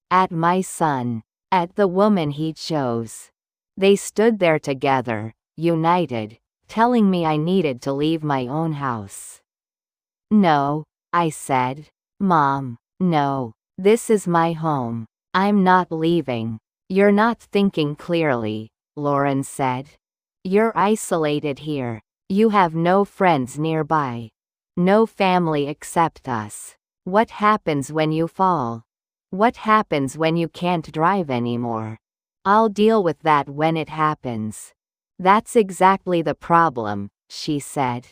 At my son. At the woman he chose. They stood there together, united, telling me I needed to leave my own house. No, I said. Mom, no. This is my home. I'm not leaving. You're not thinking clearly, Lauren said. You're isolated here. You have no friends nearby. No family except us. What happens when you fall? What happens when you can't drive anymore? I'll deal with that when it happens. That's exactly the problem, she said.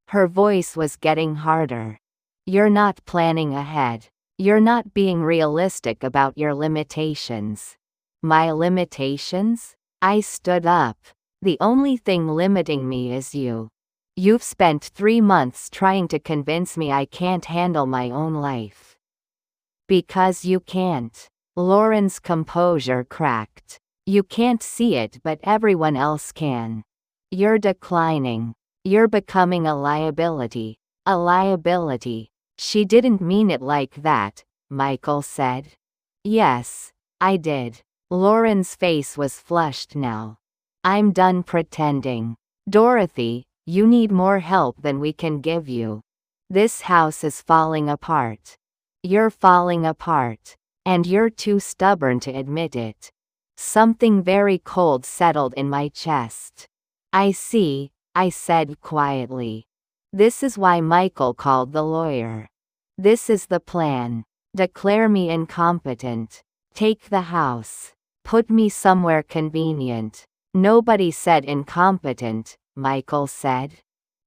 Her voice was getting harder. You're not planning ahead. You're not being realistic about your limitations. My limitations? I stood up. The only thing limiting me is you. You've spent 3 months trying to convince me I can't handle my own life. Because you can't. Lauren's composure cracked. You can't see it, but everyone else can. You're declining. You're becoming a liability. A liability. She didn't mean it like that, Michael said. Yes, I did. Lauren's face was flushed now. I'm done pretending. Dorothy, you need more help than we can give you. This house is falling apart. You're falling apart. And you're too stubborn to admit it. Something very cold settled in my chest. I see, I said quietly. This is why Michael called the lawyer. This is the plan. Declare me incompetent. Take the house. Put me somewhere convenient. Nobody said incompetent, Michael said.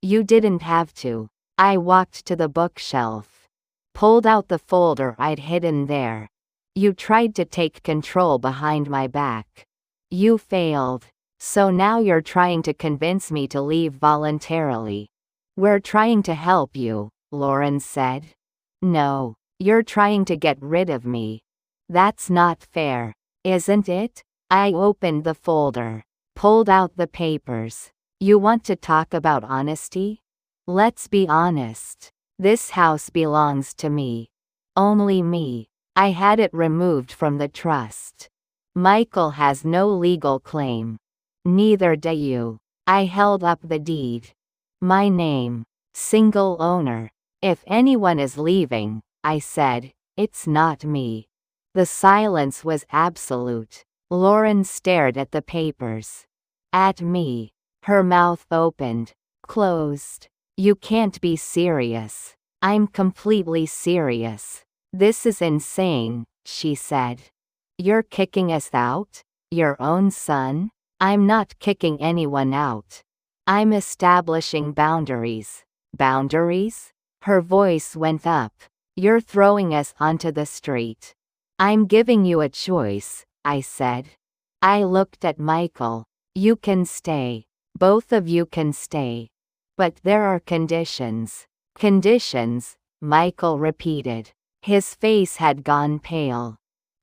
You didn't have to. I walked to the bookshelf. Pulled out the folder I'd hidden there. You tried to take control behind my back. You failed. So now you're trying to convince me to leave voluntarily. We're trying to help you, Lauren said. No, you're trying to get rid of me. That's not fair, isn't it? I opened the folder. Pulled out the papers. You want to talk about honesty? Let's be honest. This house belongs to me. Only me. I had it removed from the trust. Michael has no legal claim. Neither do you. I held up the deed. My name. Single owner. If anyone is leaving, I said, it's not me. The silence was absolute. Lauren stared at the papers. At me. Her mouth opened. Closed. You can't be serious. I'm completely serious. This is insane, she said. You're kicking us out? Your own son? I'm not kicking anyone out. I'm establishing boundaries. Boundaries? Her voice went up. You're throwing us onto the street. I'm giving you a choice, I said. I looked at Michael. You can stay. Both of you can stay. But there are conditions. Conditions, Michael repeated. His face had gone pale.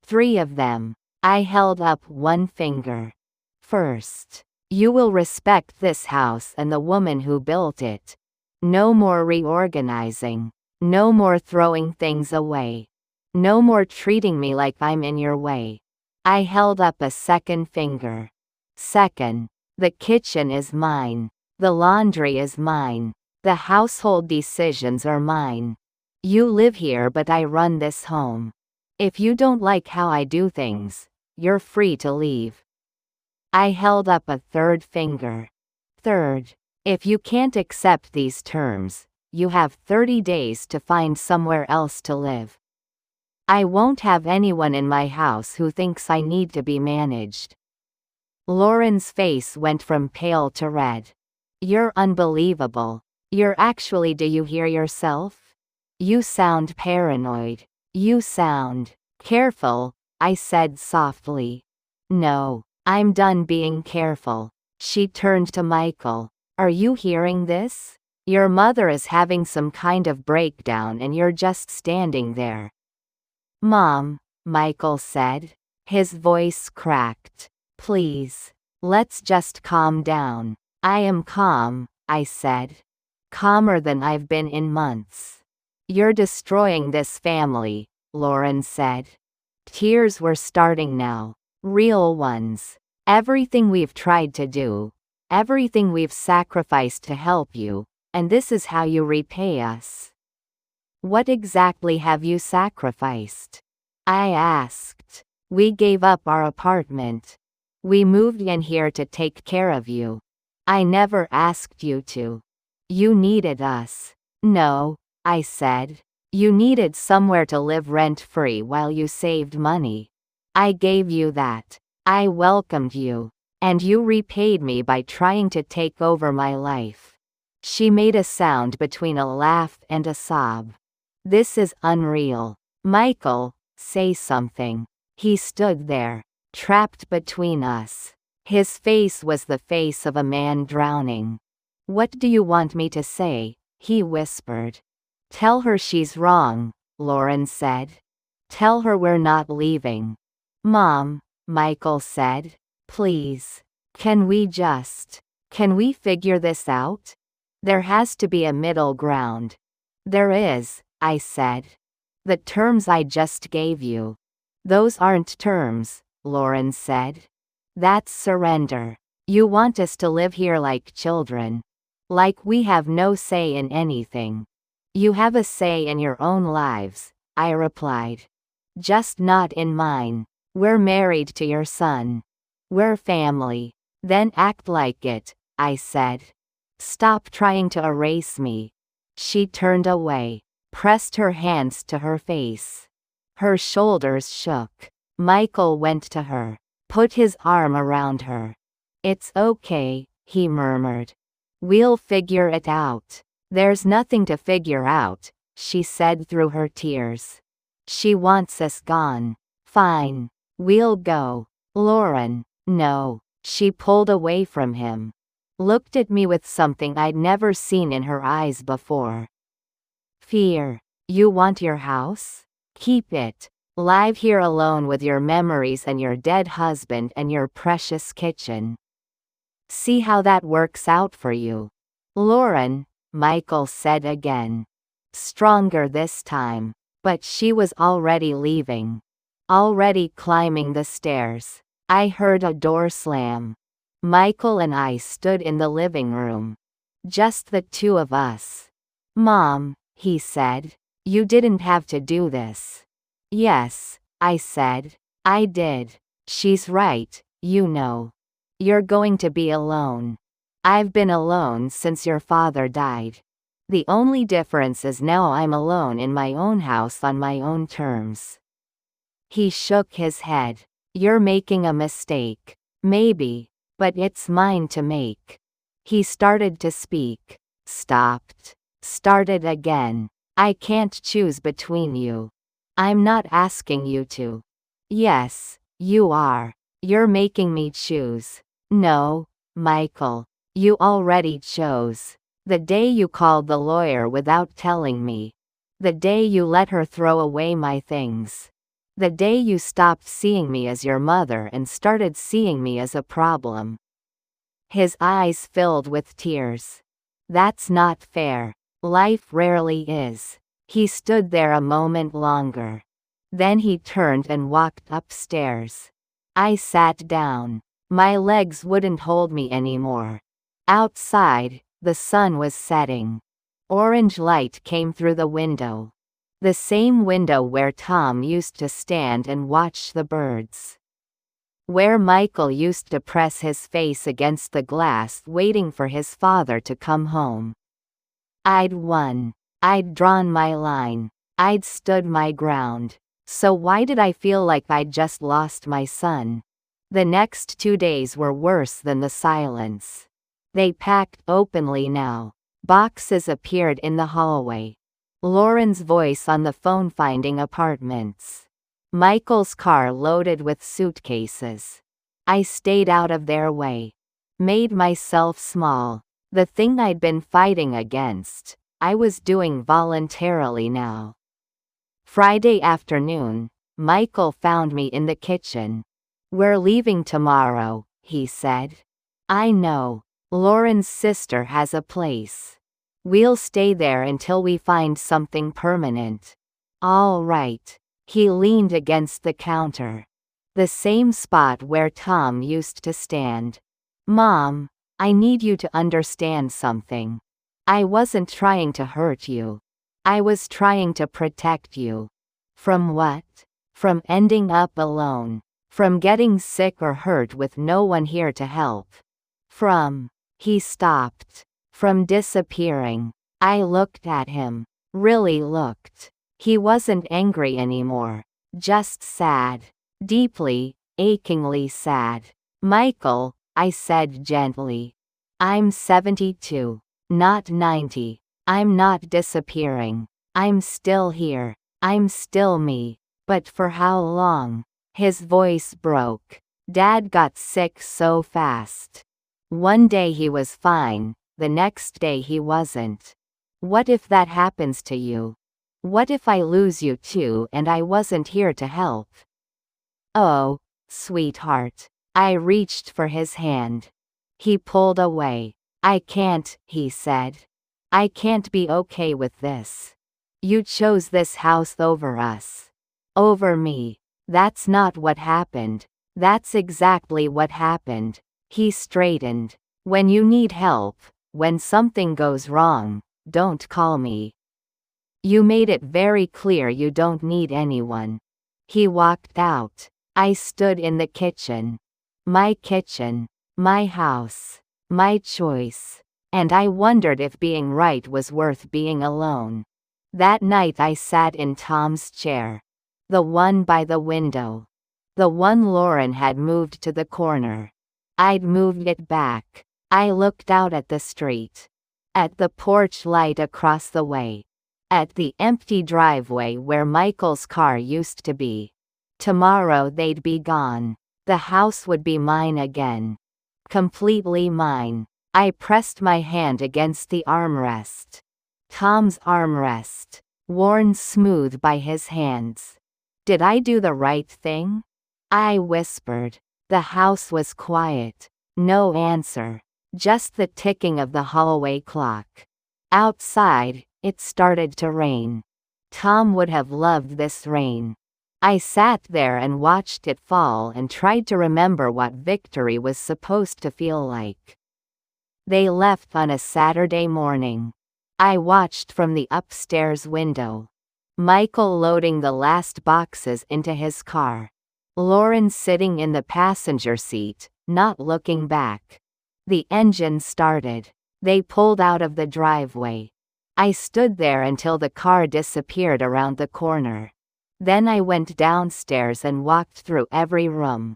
3 of them. I held up one finger. First, you will respect this house and the woman who built it. No more reorganizing. No more throwing things away. No more treating me like I'm in your way. I held up a second finger. Second, the kitchen is mine. The laundry is mine. The household decisions are mine. You live here, but I run this home. If you don't like how I do things, you're free to leave. I held up a third finger. Third, if you can't accept these terms, you have 30 days to find somewhere else to live. I won't have anyone in my house who thinks I need to be managed. Lauren's face went from pale to red. You're unbelievable. Do you hear yourself? You sound paranoid. You sound careful, I said softly. No, I'm done being careful. She turned to Michael. Are you hearing this? Your mother is having some kind of breakdown and you're just standing there. Mom, Michael said. His voice cracked. Please. Let's just calm down. I am calm, I said. Calmer than I've been in months. You're destroying this family, Lauren said. Tears were starting now. Real ones. Everything we've tried to do. Everything we've sacrificed to help you. And this is how you repay us. What exactly have you sacrificed? I asked. We gave up our apartment. We moved in here to take care of you. I never asked you to. You needed us. No, I said. You needed somewhere to live rent-free while you saved money. I gave you that. I welcomed you. And you repaid me by trying to take over my life. She made a sound between a laugh and a sob. This is unreal. Michael, say something. He stood there, trapped between us. His face was the face of a man drowning. What do you want me to say? He whispered. Tell her she's wrong, Lauren said. Tell her we're not leaving. Mom, Michael said. Please. Can we figure this out? There has to be a middle ground. There is, I said. The terms I just gave you. Those aren't terms, Lauren said. That's surrender. You want us to live here like children. Like we have no say in anything. You have a say in your own lives, I replied. Just not in mine. We're married to your son. We're family. Then act like it, I said. Stop trying to erase me. She turned away, pressed her hands to her face. Her shoulders shook. Michael went to her, put his arm around her. It's okay, he murmured. We'll figure it out. There's nothing to figure out, she said through her tears. She wants us gone. Fine. We'll go. Lauren, no. She pulled away from him. Looked at me with something I'd never seen in her eyes before. Fear. You want your house? Keep it. Live here alone with your memories and your dead husband and your precious kitchen. See how that works out for you. Lauren, Michael said again. Stronger this time. But she was already leaving. Already climbing the stairs. I heard a door slam. Michael and I stood in the living room. Just the two of us. Mom, he said. You didn't have to do this. Yes, I said. I did. She's right, you know. You're going to be alone. I've been alone since your father died. The only difference is now I'm alone in my own house on my own terms. He shook his head. You're making a mistake. Maybe, but it's mine to make. He started to speak. Stopped. Started again. I can't choose between you. I'm not asking you to. Yes, you are. You're making me choose. No, Michael. You already chose. The day you called the lawyer without telling me. The day you let her throw away my things. The day you stopped seeing me as your mother and started seeing me as a problem. His eyes filled with tears. That's not fair. Life rarely is. He stood there a moment longer. Then he turned and walked upstairs. I sat down. My legs wouldn't hold me anymore. Outside, the sun was setting. Orange light came through the window. The same window where Tom used to stand and watch the birds. Where Michael used to press his face against the glass waiting for his father to come home. I'd won. I'd drawn my line. I'd stood my ground. So why did I feel like I'd just lost my son? The next 2 days were worse than the silence. They packed openly now. Boxes appeared in the hallway. Lauren's voice on the phone finding apartments. Michael's car loaded with suitcases. I stayed out of their way. Made myself small. The thing I'd been fighting against, I was doing voluntarily now. Friday afternoon, Michael found me in the kitchen. "We're leaving tomorrow," he said. "I know. Lauren's sister has a place. We'll stay there until we find something permanent." "All right." He leaned against the counter. The same spot where Tom used to stand. "Mom, I need you to understand something. I wasn't trying to hurt you. I was trying to protect you." "From what?" "From ending up alone. From getting sick or hurt with no one here to help. From..." He stopped. "From disappearing." I looked at him. Really looked. He wasn't angry anymore. Just sad. Deeply, achingly sad. "Michael," I said gently. "I'm 72. Not 90. I'm not disappearing. I'm still here. I'm still me. But for how long?" His voice broke. "Dad got sick so fast. One day he was fine, the next day he wasn't. What if that happens to you? What if I lose you too and I wasn't here to help?" "Oh, sweetheart." I reached for his hand. He pulled away. "I can't," he said. "I can't be okay with this. You chose this house over us. Over me. That's not what happened." "That's exactly what happened." He straightened. "When you need help, when something goes wrong, don't call me. You made it very clear you don't need anyone." He walked out. I stood in the kitchen. My kitchen. My house. My choice. And I wondered if being right was worth being alone. That night I sat in Tom's chair. The one by the window. The one Lauren had moved to the corner. I'd moved it back. I looked out at the street. At the porch light across the way. At the empty driveway where Michael's car used to be. Tomorrow they'd be gone. The house would be mine again. Completely mine. I pressed my hand against the armrest. Tom's armrest. Worn smooth by his hands. Did I do the right thing? I whispered. The house was quiet. No answer. Just the ticking of the hallway clock. Outside, it started to rain. Tom would have loved this rain. I sat there and watched it fall and tried to remember what victory was supposed to feel like. They left on a Saturday morning. I watched from the upstairs window. Michael loading the last boxes into his car. Lauren sitting in the passenger seat, not looking back. The engine started. They pulled out of the driveway. I stood there until the car disappeared around the corner. Then I went downstairs and walked through every room.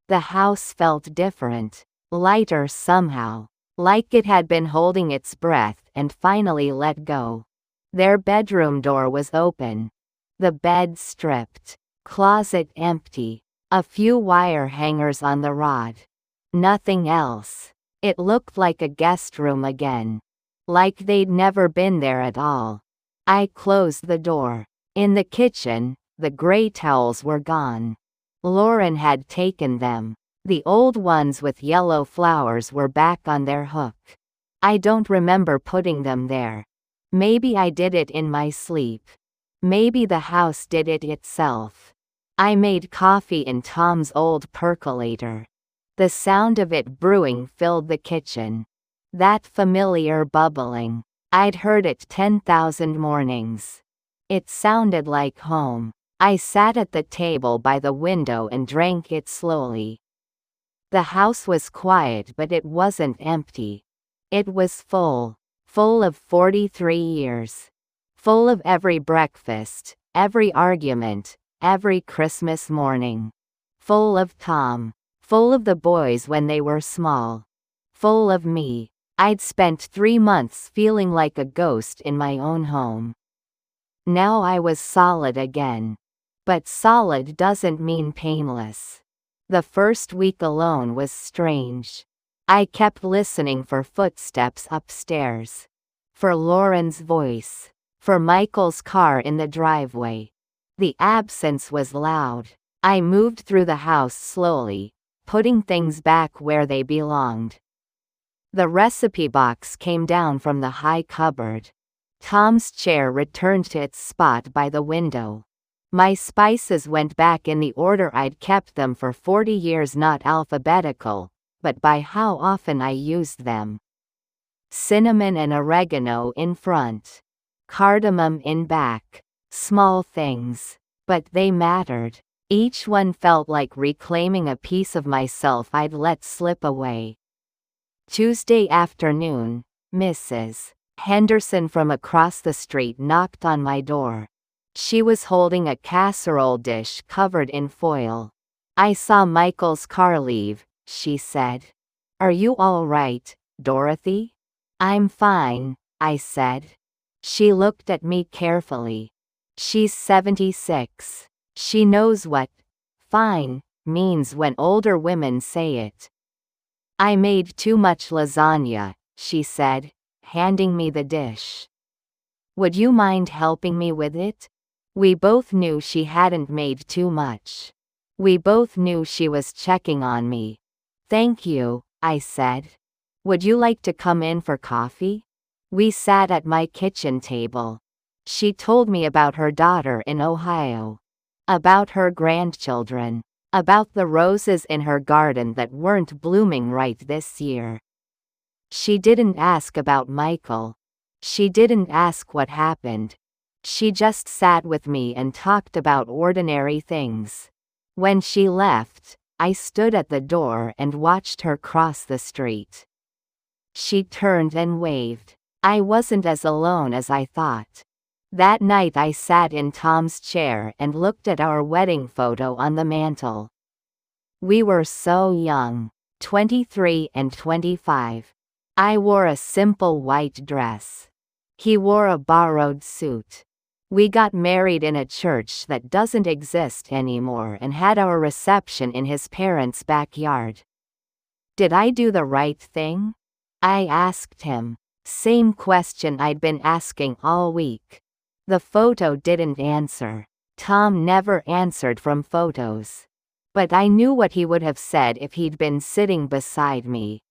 The house felt different, lighter somehow, like it had been holding its breath and finally let go. Their bedroom door was open. The bed stripped. Closet empty. A few wire hangers on the rod. Nothing else. It looked like a guest room again. Like they'd never been there at all. I closed the door. In the kitchen, the gray towels were gone. Lauren had taken them. The old ones with yellow flowers were back on their hook. I don't remember putting them there. Maybe I did it in my sleep. Maybe the house did it itself. I made coffee in Tom's old percolator. The sound of it brewing filled the kitchen. That familiar bubbling. I'd heard it 10,000 mornings. It sounded like home. I sat at the table by the window and drank it slowly. The house was quiet, but it wasn't empty. It was full. Full of 43 years. Full of every breakfast, every argument, every Christmas morning. Full of Tom. Full of the boys when they were small. Full of me. I'd spent 3 months feeling like a ghost in my own home. Now I was solid again. But solid doesn't mean painless. The first week alone was strange. I kept listening for footsteps upstairs. For Lauren's voice. For Michael's car in the driveway. The absence was loud. I moved through the house slowly, putting things back where they belonged. The recipe box came down from the high cupboard. Tom's chair returned to its spot by the window. My spices went back in the order I'd kept them for 40 years, not alphabetical, but by how often I used them. Cinnamon and oregano in front. Cardamom in back. Small things. But they mattered. Each one felt like reclaiming a piece of myself I'd let slip away. Tuesday afternoon, Mrs. Henderson from across the street knocked on my door. She was holding a casserole dish covered in foil. "I saw Michael's car leave," she said. "Are you all right, Dorothy?" "I'm fine," I said. She looked at me carefully. She's 76. She knows what fine means when older women say it. "I made too much lasagna," she said, handing me the dish. "Would you mind helping me with it?" We both knew she hadn't made too much. We both knew she was checking on me. "Thank you," I said. "Would you like to come in for coffee?" We sat at my kitchen table. She told me about her daughter in Ohio. About her grandchildren. About the roses in her garden that weren't blooming right this year. She didn't ask about Michael. She didn't ask what happened. She just sat with me and talked about ordinary things. When she left, I stood at the door and watched her cross the street. She turned and waved. I wasn't as alone as I thought. That night I sat in Tom's chair and looked at our wedding photo on the mantel. We were so young, 23 and 25. I wore a simple white dress. He wore a borrowed suit. We got married in a church that doesn't exist anymore and had our reception in his parents' backyard. Did I do the right thing? I asked him. Same question I'd been asking all week. The photo didn't answer. Tom never answered from photos. But I knew what he would have said if he'd been sitting beside me.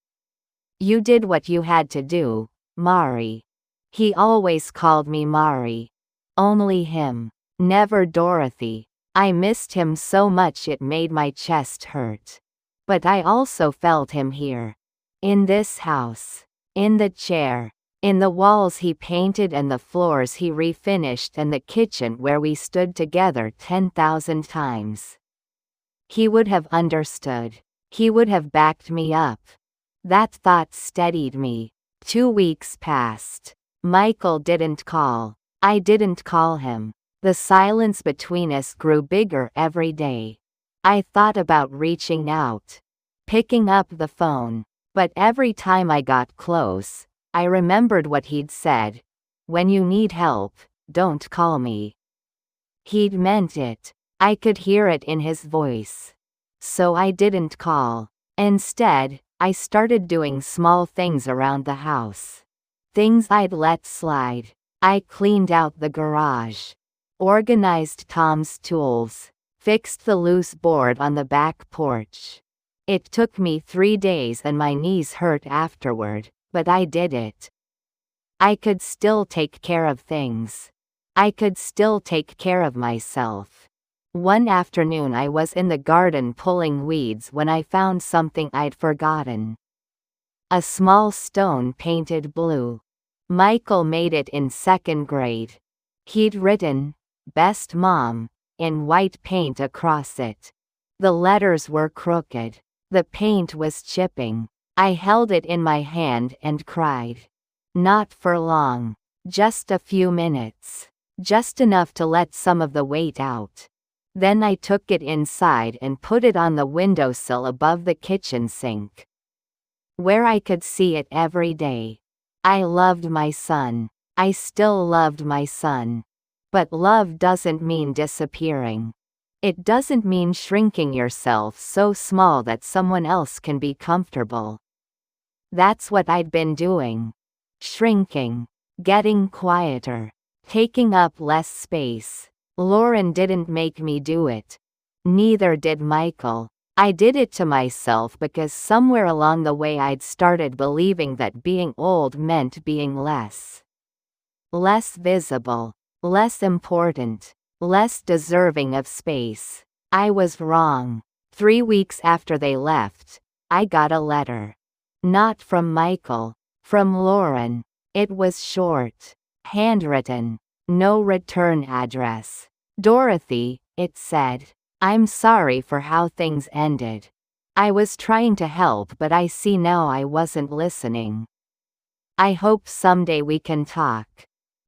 "You did what you had to do, Mari." He always called me Mari. Only him. Never Dorothy. I missed him so much it made my chest hurt. But I also felt him here. In this house. In the chair. In the walls he painted and the floors he refinished and the kitchen where we stood together 10,000 times. He would have understood. He would have backed me up. That thought steadied me. 2 weeks passed. Michael didn't call. I didn't call him. The silence between us grew bigger every day. I thought about reaching out. Picking up the phone. But every time I got close, I remembered what he'd said. "When you need help, don't call me." He'd meant it. I could hear it in his voice. So I didn't call. Instead, I started doing small things around the house. Things I'd let slide. I cleaned out the garage. Organized Tom's tools. Fixed the loose board on the back porch. It took me 3 days and my knees hurt afterward, but I did it. I could still take care of things. I could still take care of myself. One afternoon I was in the garden pulling weeds when I found something I'd forgotten. A small stone painted blue. Michael made it in 2nd grade. He'd written, "Best Mom," in white paint across it. The letters were crooked. The paint was chipping. I held it in my hand and cried. Not for long. Just a few minutes. Just enough to let some of the weight out. Then I took it inside and put it on the windowsill above the kitchen sink, where I could see it every day. I loved my son. I still loved my son. But love doesn't mean disappearing. It doesn't mean shrinking yourself so small that someone else can be comfortable. That's what I'd been doing. Shrinking. Getting quieter. Taking up less space. Lauren didn't make me do it. Neither did Michael. I did it to myself because somewhere along the way I'd started believing that being old meant being less visible, less important, less deserving of space. I was wrong. 3 weeks after they left, I got a letter. Not from Michael, from Lauren. It was short, handwritten, no return address. Dorothy, it said. I'm sorry for how things ended. I was trying to help, but I see now I wasn't listening. I hope someday we can talk.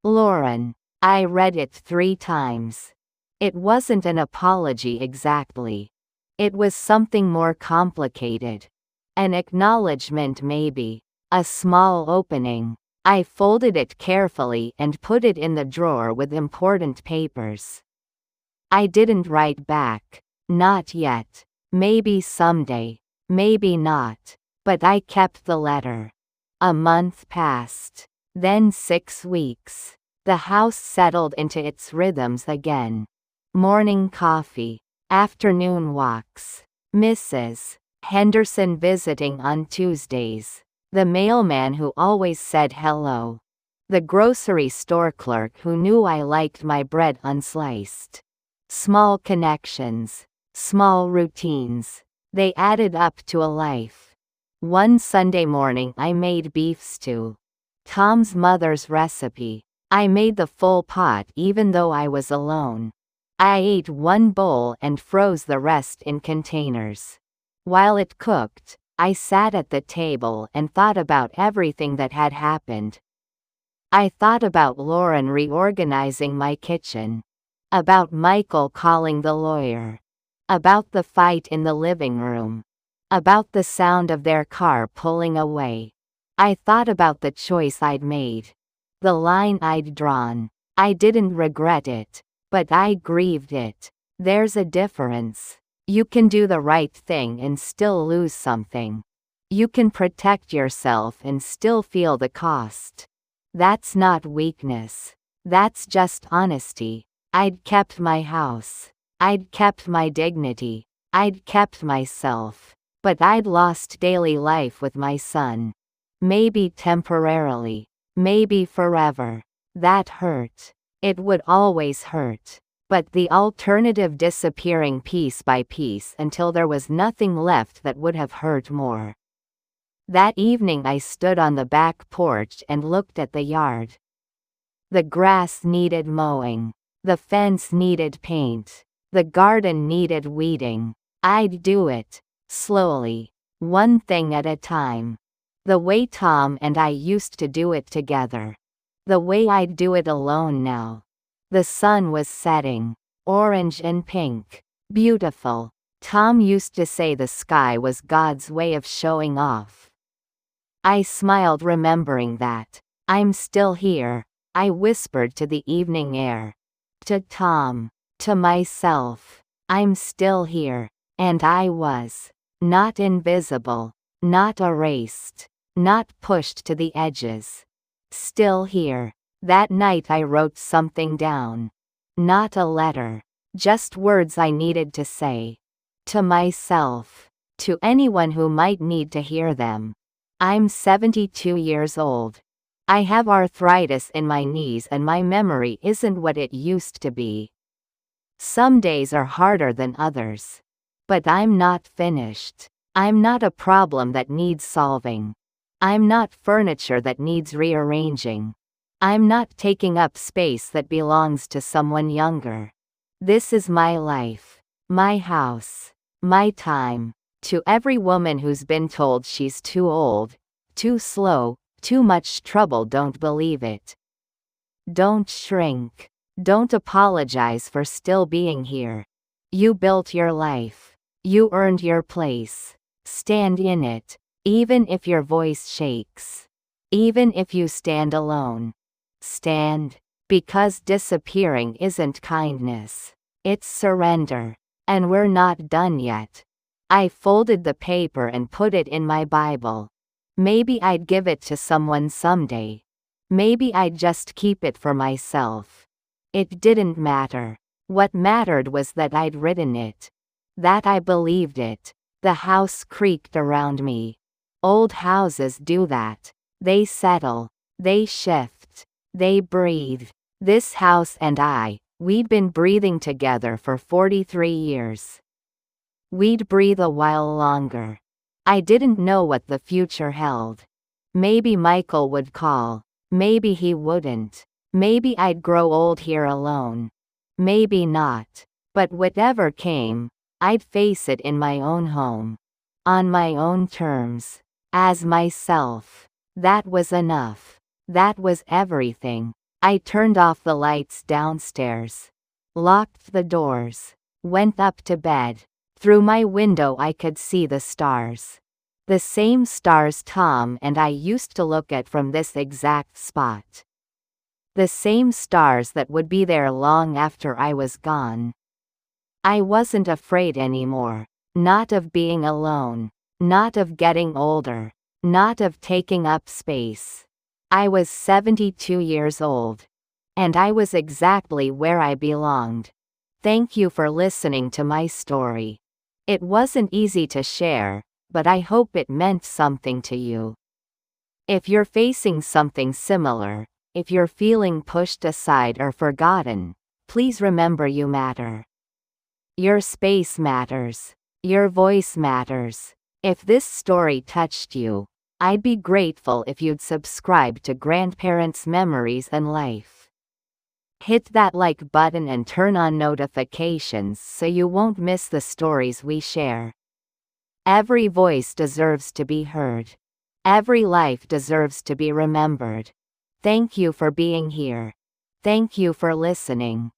Lauren. I read it 3 times. It wasn't an apology exactly. It was something more complicated. An acknowledgement maybe. A small opening. I folded it carefully and put it in the drawer with important papers. I didn't write back. Not yet. Maybe someday. Maybe not. But I kept the letter. A month passed. Then 6 weeks. The house settled into its rhythms again. Morning coffee. Afternoon walks. Mrs. Henderson visiting on Tuesdays. The mailman who always said hello. The grocery store clerk who knew I liked my bread unsliced. Small connections. Small routines. They added up to a life. One Sunday morning I made beef stew. Tom's mother's recipe. I made the full pot even though I was alone. I ate 1 bowl and froze the rest in containers. While it cooked, I sat at the table and thought about everything that had happened. I thought about Lauren reorganizing my kitchen. About Michael calling the lawyer. About the fight in the living room. About the sound of their car pulling away. I thought about the choice I'd made. The line I'd drawn. I didn't regret it, but I grieved it. There's a difference. You can do the right thing and still lose something. You can protect yourself and still feel the cost. That's not weakness. That's just honesty. I'd kept my house. I'd kept my dignity. I'd kept myself. But I'd lost daily life with my son. Maybe temporarily. Maybe forever. That hurt. It would always hurt. But the alternative disappearing piece by piece until there was nothing left that would have hurt more. That evening I stood on the back porch and looked at the yard. The grass needed mowing. The fence needed paint. The garden needed weeding. I'd do it. Slowly. One thing at a time. The way Tom and I used to do it together. The way I'd do it alone now. The sun was setting. Orange and pink. Beautiful. Tom used to say the sky was God's way of showing off. I smiled remembering that. I'm still here. I whispered to the evening air. To Tom. To myself. I'm still here. And I was. Not invisible. Not erased. Not pushed to the edges. Still here. That night I wrote something down. Not a letter. Just words I needed to say. To myself. To anyone who might need to hear them. I'm 72 years old. I have arthritis in my knees and my memory isn't what it used to be. Some days are harder than others. But I'm not finished. I'm not a problem that needs solving. I'm not furniture that needs rearranging. I'm not taking up space that belongs to someone younger. This is my life, my house, my time. To every woman who's been told she's too old, too slow, too much trouble, don't believe it. Don't shrink. Don't apologize for still being here. You built your life. You earned your place. Stand in it, even if your voice shakes. Even if you stand alone. Stand, because disappearing isn't kindness. It's surrender. And we're not done yet. I folded the paper and put it in my Bible. Maybe I'd give it to someone someday. Maybe I'd just keep it for myself. It didn't matter. What mattered was that I'd written it. That I believed it. The house creaked around me. Old houses do that. They settle. They shift. They breathe. This house and we'd been breathing together for 43 years. We'd breathe a while longer. I didn't know what the future held. Maybe Michael would call. Maybe he wouldn't. Maybe I'd grow old here alone. Maybe not. But whatever came, I'd face it in my own home. On my own terms. As myself. That was enough. That was everything. I turned off the lights downstairs. Locked the doors. Went up to bed. Through my window I could see the stars. The same stars Tom and I used to look at from this exact spot. The same stars that would be there long after I was gone. I wasn't afraid anymore. Not of being alone. Not of getting older. Not of taking up space. I was 72 years old. And I was exactly where I belonged. Thank you for listening to my story. It wasn't easy to share, but I hope it meant something to you. If you're facing something similar, if you're feeling pushed aside or forgotten, please remember you matter. Your space matters. Your voice matters. If this story touched you, I'd be grateful if you'd subscribe to Grandparents' Memories and Life. Hit that like button and turn on notifications so you won't miss the stories we share. Every voice deserves to be heard. Every life deserves to be remembered. Thank you for being here. Thank you for listening.